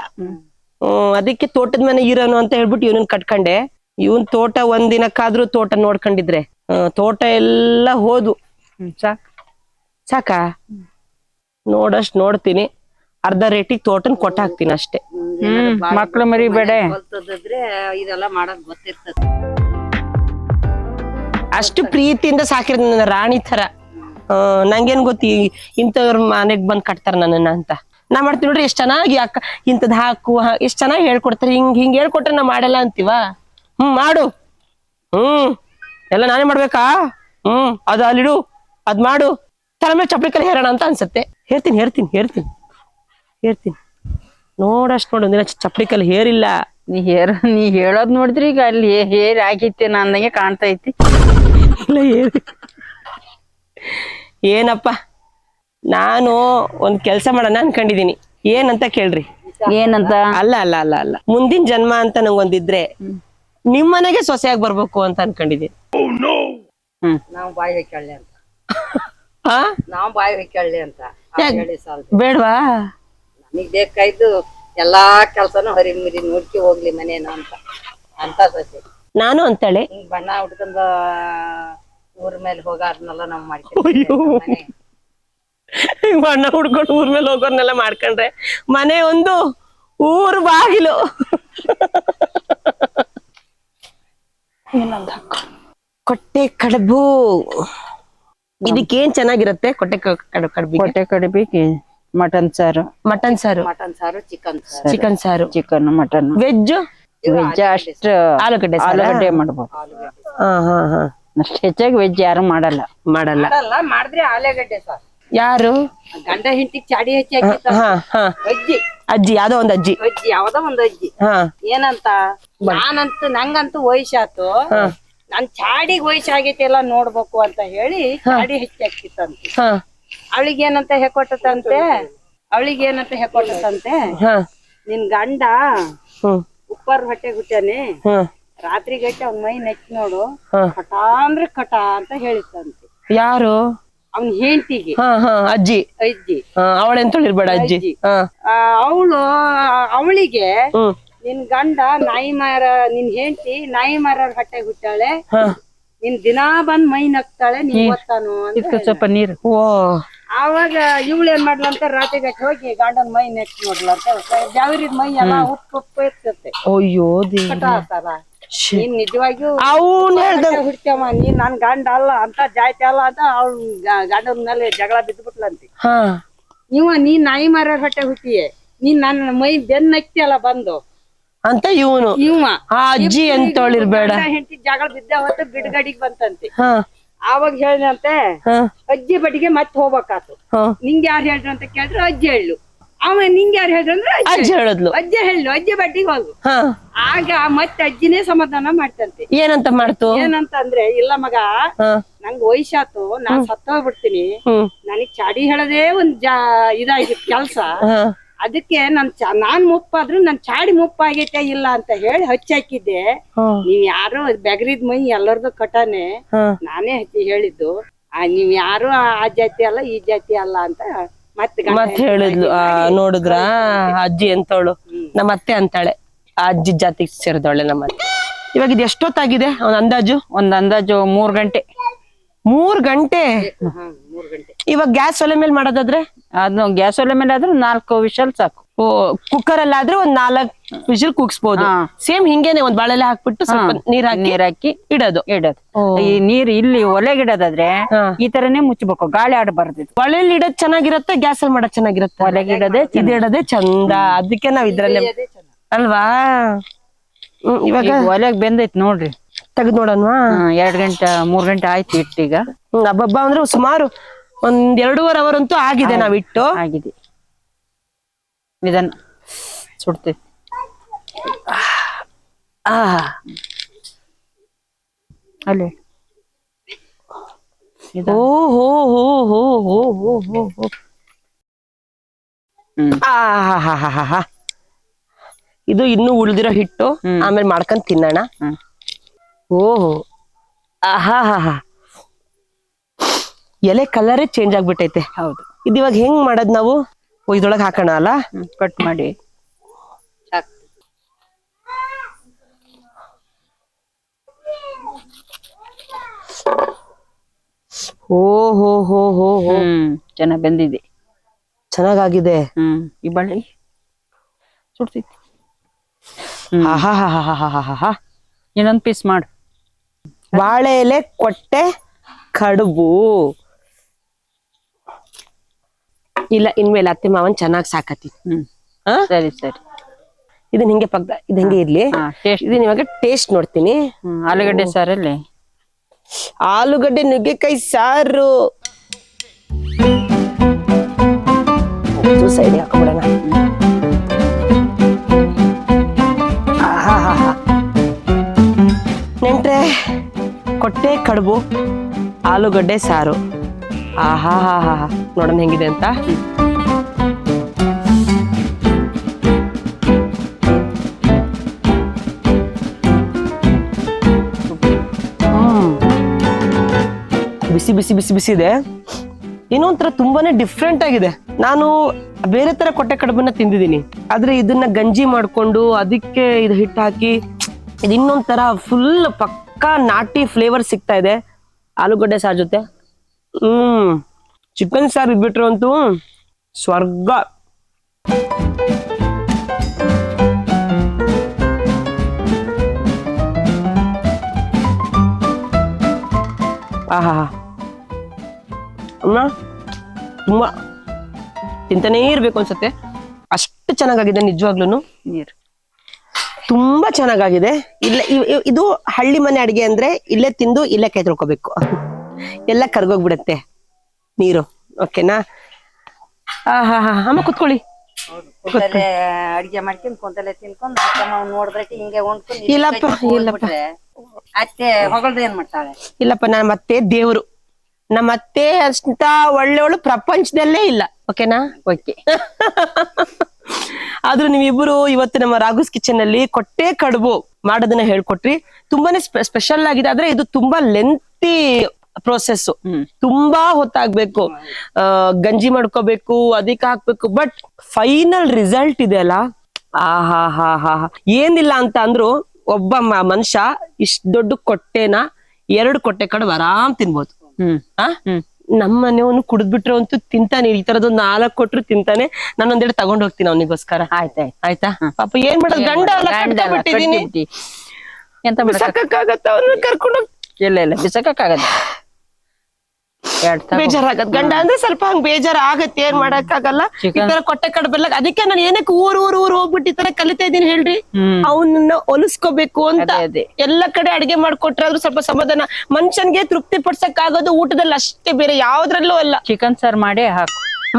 ಅದಕ್ಕೆ ತೋಟದ ಮನೆ ಇರೋನು ಅಂತ ಹೇಳ್ಬಿಟ್ಟು ಇವನನ್ ಕಟ್ಕೊಂಡೆ. ಇವನ್ ತೋಟ ಒಂದಿನಕ್ಕಾದ್ರೂ ತೋಟ ನೋಡ್ಕೊಂಡಿದ್ರೆ ತೋಟ ಎಲ್ಲ ಹೋದು. ಸಾಕಾ? ನೋಡಷ್ಟ್ ನೋಡ್ತೀನಿ, ಅರ್ಧ ರೇಟಿಗೆ ತೋಟನ್ ಕೊಟ್ಟ ಹಾಕ್ತೀನಿ ಅಷ್ಟೇ. ಮಕ್ಳು ಮರಿ ಬೇಡ ಇದೆಲ್ಲ ಮಾಡೋದ್ ಗೊತ್ತಿರ್ತದೆ. ಅಷ್ಟು ಪ್ರೀತಿಯಿಂದ ಸಾಕಿರೋದು ನನ್ನ ರಾಣಿ ತರ. ನಂಗೇನ್ ಗೊತ್ತಿ ಇಂಥವ್ರ ಮನೆಗ್ ಬಂದ್ ಕಟ್ತಾರ ನನ್ನನ್ನ ಅಂತ. ನಾ ಮಾಡ್ತೀನಿ ನೋಡ್ರಿ ಎಷ್ಟ್ ಚೆನ್ನಾಗಿ ಅಕ್ಕ ಇಂಥದ್ ಹಾಕು ಎಷ್ಟ್ ಚೆನ್ನಾಗಿ ಹೇಳ್ಕೊಡ್ತಾರೆ. ಹಿಂಗ್ ಹೇಳ್ಕೊಟ್ರೆ ನಾ ಮಾಡಲ್ಲ ಅಂತೀವ? ಮಾಡು. ಎಲ್ಲ ನಾನೇ ಮಾಡ್ಬೇಕಾ? ಅದು ಅಲ್ಲಿಡು, ಅದ್ ಮಾಡು. ತಲೆ ಮೇಲೆ ಚಪ್ಪಲಿ ಕಲೆ ಹೇರೋಣ ಅಂತ ಅನ್ಸತ್ತೆ. ಹೇಳ್ತೀನಿ ನೋಡಷ್ಟ್ ನೋಡು. ಒಂದಿನ ಚಪ್ಪಲಿ ಕಲೆ ಹೇರಿಲ್ಲ. ನೀ ಹೇಳೋದ್ ನೋಡಿದ್ರಿ ಈಗ ಅಲ್ಲಿ ಹೇರ್ ಆಗಿತ್ತೆ ನಂದಂಗೆ ಕಾಣ್ತೈತಿ. ಇಲ್ಲ ಏನಪ್ಪ, ನಾನು ಒಂದ್ ಕೆಲ್ಸ ಮಾಡೋಣ ಅನ್ಕೊಂಡಿದೀನಿ. ಏನಂತ ಕೇಳ್ರಿ? ಏನಂತ? ಅಲ್ಲ ಮುಂದಿನ ಜನ್ಮ ಅಂತ ನಂಗೊಂದಿದ್ರೆ ನಿಮ್ಮನೆಗೆ ಸೊಸೆಯಾಗಿ ಬರ್ಬೇಕು ಅಂತ ಅನ್ಕೊಂಡಿದೀನಿ. ನಾವು ಬಾಯಿ ಹೊಕ್ಕಳ್ಳಿ ಅಂತ. ಹಾ, ನಾವು ಬಾಯಿ ಹೊಕ್ಕಳ್ಳಿ ಅಂತ ಬೇಡ್ವಾ? ನನಗ್ ಬೇಕಾಯ್ತು ಎಲ್ಲಾ ಕೆಲ್ಸನು ಹರಿಮಿರಿ ನೋಡ್ಕಿ ಹೋಗ್ಲಿ ಮನೇನ ಅಂತ ಸೊಸೆ. ನಾನು ಅಂತಾಳೆ. ಬಣ್ಣ ಹುಡ್ಕೊಂಡ ಊರ್ ಮೇಲೆ ಹೋಗಾರ್ನೆಲ್ಲ ನಾವ್ ಮಾಡ್ಕೊಂಡ್ವಿ. ಬಣ್ಣ ಹುಡ್ಕೊಂಡು ಊರ್ ಮೇಲೆ ಹೋಗೋರ್ನೆಲ್ಲ ಮಾಡ್ಕೊಂಡ್ರೆ ಮನೆ ಒಂದು ಊರ್ ಬಾಗಿಲು. ಕೊಟ್ಟೆ ಕಡುಬು ಇದಕ್ಕೇನ್ ಚೆನ್ನಾಗಿರುತ್ತೆ? ಕೊಟ್ಟೆ ಕಡುಬಿಗೆ ಮಟನ್ ಸಾರು. ಮಟನ್ ಸಾರು, ಚಿಕನ್ ಸಾರು, ಚಿಕನ್, ಮಟನ್. ವೆಜ್ ಅಷ್ಟ ಆಲೂಗಡ್ಡೆ ಮಾಡ್ಬೋದು. ಅಷ್ಟ್ ಹೆಚ್ಚಾಗಿ ವೆಜ್ ಯಾರು ಮಾಡಲ್ಲ. ಮಾಡಿದ್ರೆ ಆಲೂಗಡ್ಡೆ ಸಾರು. ಯಾರು? ಗಂಡ ಹೆಂಡತಿಗ್ ಚಾಡಿ ಹೆಚ್ಚಿ ಅಜ್ಜಿ ಯಾವ್ದೋ ಒಂದ್ ಅಜ್ಜಿ ಯಾವ್ದೋ ಒಂದ್ ಅಜ್ಜಿ ಏನಂತ ನಂಗಂತೂ ವಯಸ್ಸಾತು, ನನ್ ಚಾಡಿಗ್ ವಯಸ್ಸಾಗೈತಿ ಎಲ್ಲ ನೋಡ್ಬೇಕು ಅಂತ ಹೇಳಿ ಚಾಡಿ ಹೆಚ್ಚಿ ಹಾಕಿತ್ತಂತೆ. ಅವಳಿಗೇನಂತ ಹೆಕೊಟ್ಟಂತೆ ನಿನ್ ಗಂಡ ಉಪ್ಪರ್ ಹೊಟ್ಟೆ ಹುಟ್ಟಾನೆ, ರಾತ್ರಿ ಗಟ್ಟೆ ಅವ್ನ ಮೈ ನೆಚ್ಚಿ ನೋಡು, ಕಟ ಅಂದ್ರೆ ಕಟ ಅಂತ ಹೇಳಿತ್ತಂತೆ. ಯಾರು? ಅವ್ನ ಹೆಂಡತಿಗೆ. ಅಜ್ಜಿ ಅವಳೆಂತಳಿರ್ಬೇಡ ಅಜ್ಜಿ. ಅವಳಿಗೆ ನಿನ್ ಗಂಡ ನಿನ್ ಹೆಂಡತಿ ನಾಯಿ ಮಾರ ಹೊಟ್ಟೆ ಹುಟ್ಟಾಳೆ, ನಿನ್ ದಿನಾ ಬಂದ್ ಮೈ ನಗ್ತಾಳೆ, ನೀನ್ ಗೊತ್ತಾನು ಅಂತ ಸ್ವಲ್ಪ ನೀರು. ಆವಾಗ ಇವಳು ಏನ್ ಮಾಡ್ಲಂತ ರಾತ್ರಿ ಗಟ್ಟೆ ಹೋಗಿ ಗಂಡನ್ ಮೈ ನೆಕ್ ನೋಡ್ಲಂತ ಜಾವರಿದ್ ಮೈ ಎಲ್ಲ ಉಪ್ಪು ಇರ್ತತೆ. ಅಯ್ಯೋ ನೀನ್ ನಿಜವಾಗಿಯೂ ಹುಡ್ತೇವ, ನೀನ್ ನನ್ ಗಂಡ ಅಲ್ಲ ಅಂತ ಜಾಯ್ತಿ ಅಲ್ಲ ಅಂತ ಅವ್ಳ ಗಂಡನ ಮೇಲೆ ಜಗಳ ಬಿದ್ದ್ಬಿಟ್ಲಂತಿ. ನೀ ನಾಯಿ ಮಾರ ಹೊಟ್ಟೆ ಹುಟ್ಟಿಯೇ, ನೀನ್ ನನ್ನ ಮೈ ಬೆನ್ನಕ್ತಿಯಲ್ಲ ಬಂದು ಅಂತ ಅಜ್ಜಿ ಎಂತಳಿರ್ಬೇಡ. ಹೆಂಡತಿ ಜಗಳ ಬಿದ್ದ ಹೊತ್ತು ಬಿಡ್ಗಡಿಗೆ ಬಂತಂತೆ. ಆವಾಗ ಹೇಳಿದಂತೆ ಅಜ್ಜಿ ಬಡಿಗೆ ಮತ್ತೆ ಹೋಗ್ಬೇಕಾತು. ನಿಂಗೆ ಯಾರು ಹೇಳ್ರು ಅಂತ ಕೇಳಿದ್ರು ಅಜ್ಜಿ ಹೇಳು. ಅವ ನಿಂಗೆ ಯಾರು ಹೇಳ್ರು ಅಂದ್ರೆ ಅಜ್ಜಿ ಹೇಳಿದ್ಲು. ಅಜ್ಜಿ ಬಡ್ಡಿಗೆ ಹೋಗು. ಆಗ ಮತ್ತೆ ಅಜ್ಜಿನೇ ಸಮಾಧಾನ ಮಾಡ್ತಂತೆ. ಏನಂತ ಮಾಡ್ತು? ಏನಂತಂದ್ರೆ, ಇಲ್ಲ ಮಗ, ನಂಗ್ ವಯಸ್ಸಾತು, ನಾನ್ ಸತ್ತೋಗ್ಬಿಡ್ತೀನಿ, ನನಗ್ ಚಾಡಿ ಹೇಳೋದೇ ಒಂದ್ ಇದಾಗಿತ್ತು ಕೆಲ್ಸ, ಅದಕ್ಕೆ ನಾನ್ ಮುಪ್ಪಾದ್ರು ನನ್ ಚಾಡಿ ಮುಪ್ಪಾಗೈತೆ ಇಲ್ಲ ಅಂತ ಹೇಳಿ ಹಚ್ಚಾಕಿದ್ದೆ. ನೀವ್ ಯಾರು ಬೆಗರಿದ್ ಮೈ ಎಲ್ಲರದು ಕಟಾನೆ, ನಾನೇ ಹಚ್ಚಿ ಹೇಳಿದ್ದು, ನೀವ್ ಯಾರು ಆ ಜಾತಿ ಅಲ್ಲ ಈ ಜಾತಿ ಅಲ್ಲ ಅಂತ ಮತ್ತೆ ಹೇಳಿದ್ಲು. ನೋಡಿದ್ರ ಅಜ್ಜಿ ಎಂತವಳು? ನಮ್ಮ ಅತ್ತೆ ಅಂತಾಳೆ, ಆ ಅಜ್ಜಿ ಜಾತಿಗೆ ಸೇರಿದವಳೆ ನಮ್ಮ ಅತ್ತೆ. ಇವಾಗ ಇದು ಎಷ್ಟೊತ್ತಾಗಿದೆ ಒಂದ್ ಅಂದಾಜು? 3 ಗಂಟೆ. 3 ಗಂಟೆ. 3 ಗಂಟೆ. ಇವಾಗ ಗ್ಯಾಸ್ ಒಲೆ ಮೇಲೆ ಮಾಡೋದಾದ್ರೆ ಅದು ಗ್ಯಾಸ್ ಒಲೆ ಮೇಲೆ ಆದ್ರೆ 4 ವಿಷಲ್ ಸಾಕು. ಕುಕ್ಕರ್ ಅಲ್ಲಾದ್ರೆ ಒಂದ್ 4 ವಿಷಲ್ ಕೂಗ್ಸ್ಬೋದು. ಹಾ. ಸೇಮ್ ಹಿಂಗೇನೆ ಒಂದ್ ಬಾಳೆಲೆ ಹಾಕ್ಬಿಟ್ಟು ಸ್ವಲ್ಪ ನೀರ್ ಹಾಕಿ ಇಡೋದು. ಈ ನೀರ್ ಇಲ್ಲಿ ಒಲೆಗಿಡೋದಾದ್ರೆ ಈ ತರನೇ ಮುಚ್ಚಬೇಕು, ಗಾಳಿ ಆಡಬಾರ್ದು. ಒಲೆಯಲ್ಲಿ ಇಡೋದ್ ಚೆನ್ನಾಗಿರತ್ತೆ, ಗ್ಯಾಸ್ ಅಲ್ಲಿ ಮಾಡೋದ್ ಚೆನ್ನಾಗಿರತ್ತೆ. ಒಲೆಗಿಡೋದೇ ಇಡೋದೇ ಚಂದ. ಅದಕ್ಕೆ ನಾವ್ ಇದ್ರಲ್ಲೇ ಅಲ್ವಾ. ಇವಾಗ ಒಲೆಗ್ ಬೆಂದೈತ್ ನೋಡ್ರಿ, ತೆಗ್ದ್ ನೋಡೋಣವಾ. 2 ಗಂಟೆ 3 ಗಂಟೆ ಆಯ್ತು ಇಟ್ಟೀಗ. ಹಬ್ಬ ಅಂದ್ರೆ ಸುಮಾರು ಒಂದ್ 2.5 ಅವರ್ ಅಂತೂ ಆಗಿದೆ ನಾವಿಟ್ಟು. ಆಗಿದೆ. ನಿಧಾನ ಸುಡ್ತೈತಿ. ಅಲ್ಲಿ ಓ ಹೋ ಹೋ ಹೋ ಹೋ ಹೋ ಹೋ ಹೋ. ಇದು ಇನ್ನು ಉಳ್ದಿರೋ ಹಿಟ್ಟು, ಆಮೇಲೆ ಮಾಡ್ಕೊಂಡ್ ತಿನ್ನೋಣ. ಓಹೋ ಆಹಾ ಹಾ ಹಾ. ಎಲೆ ಕಲರೇ ಚೇಂಜ್ ಆಗ್ಬಿಟ್ಟೈತೆ. ಹೌದು. ಇದು ಇವಾಗ ಹೆಂಗ್ ಮಾಡದ್ ನಾವು? ಇದ್ರೊಳಗೆ ಹಾಕೋಣ ಅಲ್ಲ? ಕಟ್ ಮಾಡಿ. ಓ ಹೋ ಹೋ ಹೋ ಹೋ. ಚೆನ್ನಾಗ್ ಬೆಂದಿದೆ. ಚೆನ್ನಾಗಾಗಿದೆ. ಈ ಬಳ್ಳಿ ಸುಡ್ತೈತಿ. ಆಹಾ ಹಾ ಹಾ ಹಾ ಹಾ ಹಾ. ಇನ್ನೊಂದ್ ಪೀಸ್ ಮಾಡು. ಬಾಳೆ ಎಲೆ, ಕೊಟ್ಟೆ, ಕಡುಬು. ಇಲ್ಲ ಇನ್ಮೇಲೆ ಅತ್ತೆ ಮಾವನ್ ಚೆನ್ನಾಗ್ ಸಾಕತಿ. ಸರಿ ಸರಿ. ಇದನ್ ಹಿಂಗೆ ಇದು ಹಿಂಗೆ ಇರ್ಲಿ. ಇದನ್ನ ಇವಾಗ ಟೇಸ್ಟ್ ನೋಡ್ತೀನಿ. ಆಲೂಗಡ್ಡೆ ಸಾರಲ್ಲಿ ಆಲೂಗಡ್ಡೆ ನುಗ್ಗೆಕಾಯಿ ಸಾರು ಸೈಡ್ ಹಾಕೊಂಡ್ಬಿಡೋಣ. ನೆಂಟ್ರೆ, ಕೊಟ್ಟೆ ಕಡುಬು, ಆಲೂಗಡ್ಡೆ ಸಾರು. ಆಹಾ ಹಾ ಹಾ ಹಾ. ನೋಡೋಣ ಹೆಂಗಿದೆ ಅಂತ. ಬಿಸಿ ಬಿಸಿ ಬಿಸಿ ಬಿಸಿ ಇದೆ. ಏನೋ ಒಂಥರ ತುಂಬಾನೇ ಡಿಫ್ರೆಂಟ್ ಆಗಿದೆ. ನಾನು ಬೇರೆ ತರ ಕೊಟ್ಟೆ ಕಡುಬನ್ನ ತಿಂದಿದ್ದೀನಿ, ಆದ್ರೆ ಇದನ್ನ ಗಂಜಿ ಮಾಡ್ಕೊಂಡು ಅದಕ್ಕೆ ಇದು ಹಿಟ್ಟು ಹಾಕಿ ಇದು ಇನ್ನೊಂಥರ ಫುಲ್ ಪಕ್ಕಾ ನಾಟಿ ಫ್ಲೇವರ್ ಸಿಗ್ತಾ ಇದೆ ಆಲೂಗಡ್ಡೆ ಸಾರು ಜೊತೆ. ಚಿಕನ್ ಸಾರು ಇದ್ಬಿಟ್ರು ಅಂತೂ ಸ್ವರ್ಗ. ಆಹಾ ಅಮ್ಮ, ತುಂಬಾ ತಿಂತಾನೇ ಇರ್ಬೇಕು ಅನ್ಸತ್ತೆ, ಅಷ್ಟು ಚೆನ್ನಾಗಾಗಿದೆ ನಿಜವಾಗ್ಲೂ. ನೀರು ತುಂಬಾ ಚೆನ್ನಾಗಾಗಿದೆ. ಇದು ಹಳ್ಳಿ ಮನೆ ಅಡಿಗೆ ಅಂದ್ರೆ ಇಲ್ಲೇ ತಿಂದು ಇಲ್ಲೇ ಕೈ ತೊಳ್ಕೊಬೇಕು, ಎಲ್ಲ ಕರ್ಗೋಗ್ಬಿಡತ್ತೆ ನೀರು. ಓಕೆನಾ? ಹಾ ಹಾ. ಅಮ್ಮ ಕುತ್ಕೊಳ್ಳಿ. ಅಡಿಗೆ ಮಾಡ್ಕೊಂಡ್ ಕುಂತಲೆ ತಿನ್ಕೊಂಡ್ ನೋಡಿದ್ರೆ ಹಿಂಗೆ ಇಲ್ಲಪ್ಪ ಇಲ್ಲಪ್ಪ ಅತ್ತೆ ಹೊಗಳ್ದು ಏನ್ ಮಾಡ್ತಾಳೆ? ಇಲ್ಲಪ್ಪ, ನಮ್ಮ ಅತ್ತೆ ದೇವ್ರು. ನಮ್ಮ ಅತ್ತೆ ಅಷ್ಟ ಒಳ್ಳೆವಳು ಪ್ರಪಂಚದಲ್ಲೇ ಇಲ್ಲ. ಓಕೆನಾ? ಓಕೆ. ಆದ್ರೂ ನೀವಿಬ್ರು ಇವತ್ತು ನಮ್ಮ ರಾಘುಸ್ ಕಿಚನ್ ಅಲ್ಲಿ ಕೊಟ್ಟೆ ಕಡುಬು ಮಾಡೋದನ್ನ ಹೇಳ್ಕೊಟ್ರಿ. ತುಂಬಾನೇ ಸ್ಪೆಷಲ್ ಆಗಿದೆ. ಆದ್ರೆ ಇದು ತುಂಬಾ ಲೆಂತಿ ಪ್ರೋಸೆಸ್, ತುಂಬಾ ಹೊತ್ತಾಗ್ಬೇಕು. ಗಂಜಿ ಮಾಡ್ಕೋಬೇಕು, ಅದಕ್ಕೆ ಹಾಕ್ಬೇಕು. ಬಟ್ ಫೈನಲ್ ರಿಸಲ್ಟ್ ಇದೆ ಅಲ್ಲ, ಆಹಾ ಹಾ ಹಾ. ಏನಿಲ್ಲ ಅಂತ ಅಂದ್ರು ಒಬ್ಬ ಮನುಷ್ಯ ಇಷ್ಟ ದೊಡ್ಡ ಕೊಟ್ಟೆನ 2 ಕೊಟ್ಟೆ ಕಡುಬು ಆರಾಮ್ ತಿನ್ಬೋದು. ನಮ್ಮ ಮನೆಯವನು ಕುಡಿದ್ಬಿಟ್ರೆ ಅಂತೂ ತಿಂತಾನೆ. ಈ ತರದೊಂದು 4 ಕೊಟ್ರು ತಿಂತಾನೆ. ನಾನೊಂದೆರಡು ತಗೊಂಡ್ ಹೋಗ್ತೀನಿ ಅವನಿಗೋಸ್ಕರ. ಆಯ್ತಾ? ಪಾಪ ಏನ್ ಮಾಡೋದು, ಗಂಡ ಬಿಟ್ಟಿದೀನಿ. ಎಂತ ಬಿಸಾಕಕ್ಕಾಗತ್ತ ಅವ್ರನ್ನ ಕರ್ಕೊಂಡು ಹೋಗ್. ಇಲ್ಲ ಬಿಸಾಕಕ್ಕಾಗಲ್ಲ, ಬೇಜಾರಾಗತ್. ಗಂಡ ಅಂದ್ರೆ ಸ್ವಲ್ಪ ಹಂಗ್ ಬೇಜಾರ ಆಗತ್ತೆ, ಏನ್ ಮಾಡಕ್ಕಾಗಲ್ಲ. ಈ ತರ ಕೊಟ್ಟೆ ಕಡುಬೆಲ್ಲ. ಅದಕ್ಕೆ ನಾನು ಏನಕ್ಕೆ ಊರ್ ಹೋಗ್ಬಿಟ್ಟು ಈ ತರ ಕಲಿತಾ ಇದೀನಿ ಹೇಳ್ರಿ. ಅವನನ್ನ ಹೊಲಿಸ್ಕೋಬೇಕು ಅಂತ. ಎಲ್ಲ ಕಡೆ ಅಡಿಗೆ ಮಾಡ್ಕೊಟ್ರೆ ಆದ್ರೂ ಸ್ವಲ್ಪ ಸಮಾಧಾನ. ಮನುಷ್ಯನ್ಗೆ ತೃಪ್ತಿ ಪಡ್ಸಕ್ ಆಗೋದು ಊಟದಲ್ಲಿ ಅಷ್ಟೇ, ಬೇರೆ ಯಾವ್ದ್ರಲ್ಲೂ ಅಲ್ಲ. ಚಿಕನ್ ಸಾರ್ ಮಾಡಿ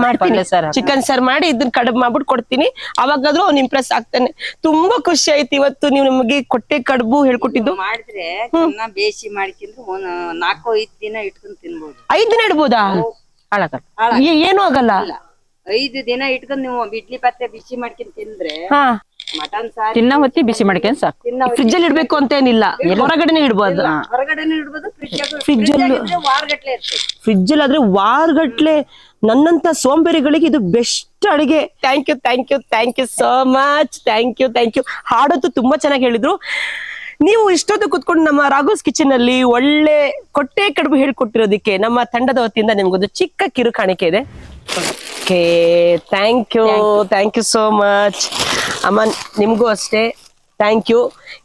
ಮಾಡ್ತೀನಿ. ಚಿಕನ್ ಸಾರ್ ಮಾಡಿ ಇದನ್ನ ಕಡುಬು ಮಾಡ್ಬಿಟ್ಟು ಕೊಡ್ತೀನಿ. ಅವಾಗಾದ್ರೂ ಅವ್ನು ಇಂಪ್ರೆಸ್ ಆಗ್ತಾನೆ. ತುಂಬಾ ಖುಷಿ ಆಯ್ತು ಇವತ್ತು ನೀವು ನಮಗೆ ಕೊಟ್ಟೆ ಕಡುಬು ಹೇಳ್ಕೊಟ್ಟಿದ್ದು. ಮಾಡಿದ್ರೆ ಚೆನ್ನಾಗ್ ಬೇಯಿಸಿ ಮಾಡ್ಕೊಂಡ್ರೆ 4-5 ದಿನ ಇಟ್ಕೊಂಡ್ ತಿನ್ಬೋದು. 5 ದಿನ ಇಡ್ಬೋದಾ? ಏನೂ ಆಗಲ್ಲ. 5 ದಿನ ಇಟ್ಕೊಂಡ್ ನೀವು ಇಡ್ಲಿ ಪಾತ್ರೆ ಬಿಸಿ ಮಾಡ್ಕೊಂಡ್ ತಿಂದ್ರೆ ಮಟನ್ ಸಾರು ತಿನ್ನ ಹೊತ್ತಿ ಬಿಸಿ ಮಾಡ್ಕೊಂಡ್ ಸಾಕು. ಫ್ರಿಜ್ ಅಲ್ಲಿ ಇಡ್ಬೇಕು ಅಂತ ಏನಿಲ್ಲ, ಹೊರಗಡೆನೆ ಇಡ್ಬೋದು. ಹೊರಗಡೆನೆ ಇಡ್ಬೋದು, ಫ್ರಿಜ್ ಅಲ್ಲಿ ವಾರಗಟ್ಲೆ ಇರ್ತದೆ. ಫ್ರಿಜ್ ಅಲ್ಲಿ ಆದ್ರೆ ವಾರಗಟ್ಲೆ. ನನ್ನಂತ ಸೋಂಬೇರಿಗಳಿಗೆ ಇದು ಬೆಸ್ಟ್ ಅಡಿಗೆ. Thank you so much. Thank you. ಹಾಡೋದು ತುಂಬಾ ಚೆನ್ನಾಗಿ ಹೇಳಿದ್ರು. ನೀವು ಇಷ್ಟೊತ್ತು ಕುತ್ಕೊಂಡು ನಮ್ಮ ರಾಘೋಸ್ ಕಿಚನ್ ಅಲ್ಲಿ ಒಳ್ಳೆ ಕೊಟ್ಟೆ ಕಡುಬು ಹೇಳ್ಕೊಟ್ಟಿರೋದಕ್ಕೆ ನಮ್ಮ ತಂಡದ ವತಿಯಿಂದ ನಿಮ್ಗೊಂದು ಚಿಕ್ಕ ಕಿರು ಕಾಣಿಕೆ ಇದೆ. Okay, thank you so much ಅಮ್ಮ. ನಿಮ್ಗೂ ಅಷ್ಟೇ ಥ್ಯಾಂಕ್ ಯು.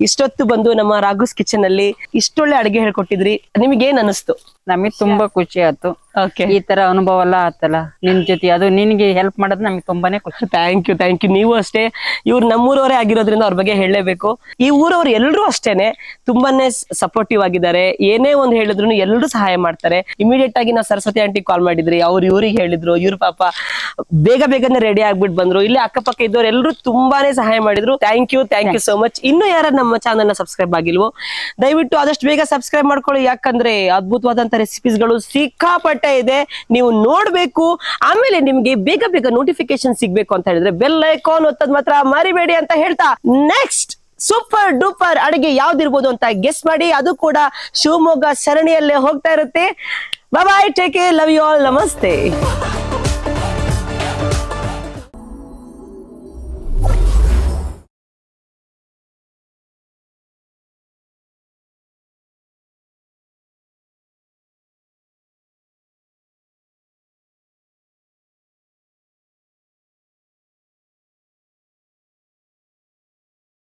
ಇಷ್ಟೊತ್ತು ಬಂದು ನಮ್ಮ ರಾಘೋಸ್ ಕಿಚನ್ ಅಲ್ಲಿ ಇಷ್ಟೊಳ್ಳೆ ಅಡಿಗೆ ಹೇಳ್ಕೊಟ್ಟಿದ್ರಿ. ನಿಮ್ಗೆ ಏನ್ ಅನಿಸ್ತು? ನಮಗ್ ತುಂಬಾ ಖುಷಿ ಆಯ್ತು. ಓಕೆ, ಈ ತರ ಅನುಭವ ಎಲ್ಲ ಆತಲ್ಲ ನಿನ್ ಜೊತೆ, ಅದು ನಿನ್ಗೆ ಹೆಲ್ಪ್ ಮಾಡೋದು ನಮ್ಗೆ ತುಂಬಾನೇ ಖುಷಿ. Thank you. ನೀವು ಅಷ್ಟೇ. ಇವ್ರು ನಮ್ಮೂರವರೇ ಆಗಿರೋದ್ರಿಂದ ಅವ್ರ ಬಗ್ಗೆ ಹೇಳಲೇಬೇಕು. ಈ ಊರವ್ರು ಎಲ್ಲರೂ ಅಷ್ಟೇನೆ ತುಂಬಾನೇ ಸಪೋರ್ಟಿವ್ ಆಗಿದ್ದಾರೆ. ಏನೇ ಒಂದು ಹೇಳಿದ್ರು ಎಲ್ಲರೂ ಸಹಾಯ ಮಾಡ್ತಾರೆ. ಇಮಿಡಿಯೇಟ್ ಆಗಿ ನಾವು ಸರಸ್ವತಿ ಆಂಟಿ ಕಾಲ್ ಮಾಡಿದ್ರಿ, ಅವ್ರು ಇವ್ರಿಗೆ ಹೇಳಿದ್ರು. ಇವ್ರು ಪಾಪ ಬೇಗನೆ ರೆಡಿ ಆಗ್ಬಿಟ್ಟು ಬಂದ್ರು. ಇಲ್ಲಿ ಅಕ್ಕಪಕ್ಕ ಇದ್ದವ್ರು ಎಲ್ಲರೂ ತುಂಬಾನೇ ಸಹಾಯ ಮಾಡಿದ್ರು. Thank you so much. ಇನ್ನು ಯಾರ ನಮ್ಮ ಚಾನಲ್ ನ ಸಬ್ಸ್ಕ್ರೈಬ್ ಆಗಿಲ್ವೋ ದಯವಿಟ್ಟು ಆದಷ್ಟು ಬೇಗ ಸಬ್ಸ್ಕ್ರೈಬ್ ಮಾಡ್ಕೊಳ್ಳಿ. ಯಾಕಂದ್ರೆ ಅದ್ಭುತವಾದಂತ ರೆಸಿಪೀಸ್ಗಳು ಸಿಕ್ಕಾಪಟ್ಟೆ ಇದೆ, ನೀವು ನೋಡ್ಬೇಕು. ಆಮೇಲೆ ನಿಮ್ಗೆ ಬೇಗ ನೋಟಿಫಿಕೇಶನ್ ಸಿಗ್ಬೇಕು ಅಂತ ಹೇಳಿದ್ರೆ ಬೆಲ್ ಐಕಾನ್ ಒತ್ತದ್ ಮಾತ್ರ ಮರಿಬೇಡಿ ಅಂತ ಹೇಳ್ತಾ, ನೆಕ್ಸ್ಟ್ ಸೂಪರ್ ಡೂಪರ್ ಅಡಿಗೆ ಯಾವ್ದಿರ್ಬೋದು ಅಂತ ಗೆಸ್ ಮಾಡಿ. ಅದು ಕೂಡ ಶಿವಮೊಗ್ಗ ಸರಣಿಯಲ್ಲೇ ಹೋಗ್ತಾ ಇರುತ್ತೆ. Bye, take care, love you all, ನಮಸ್ತೆ.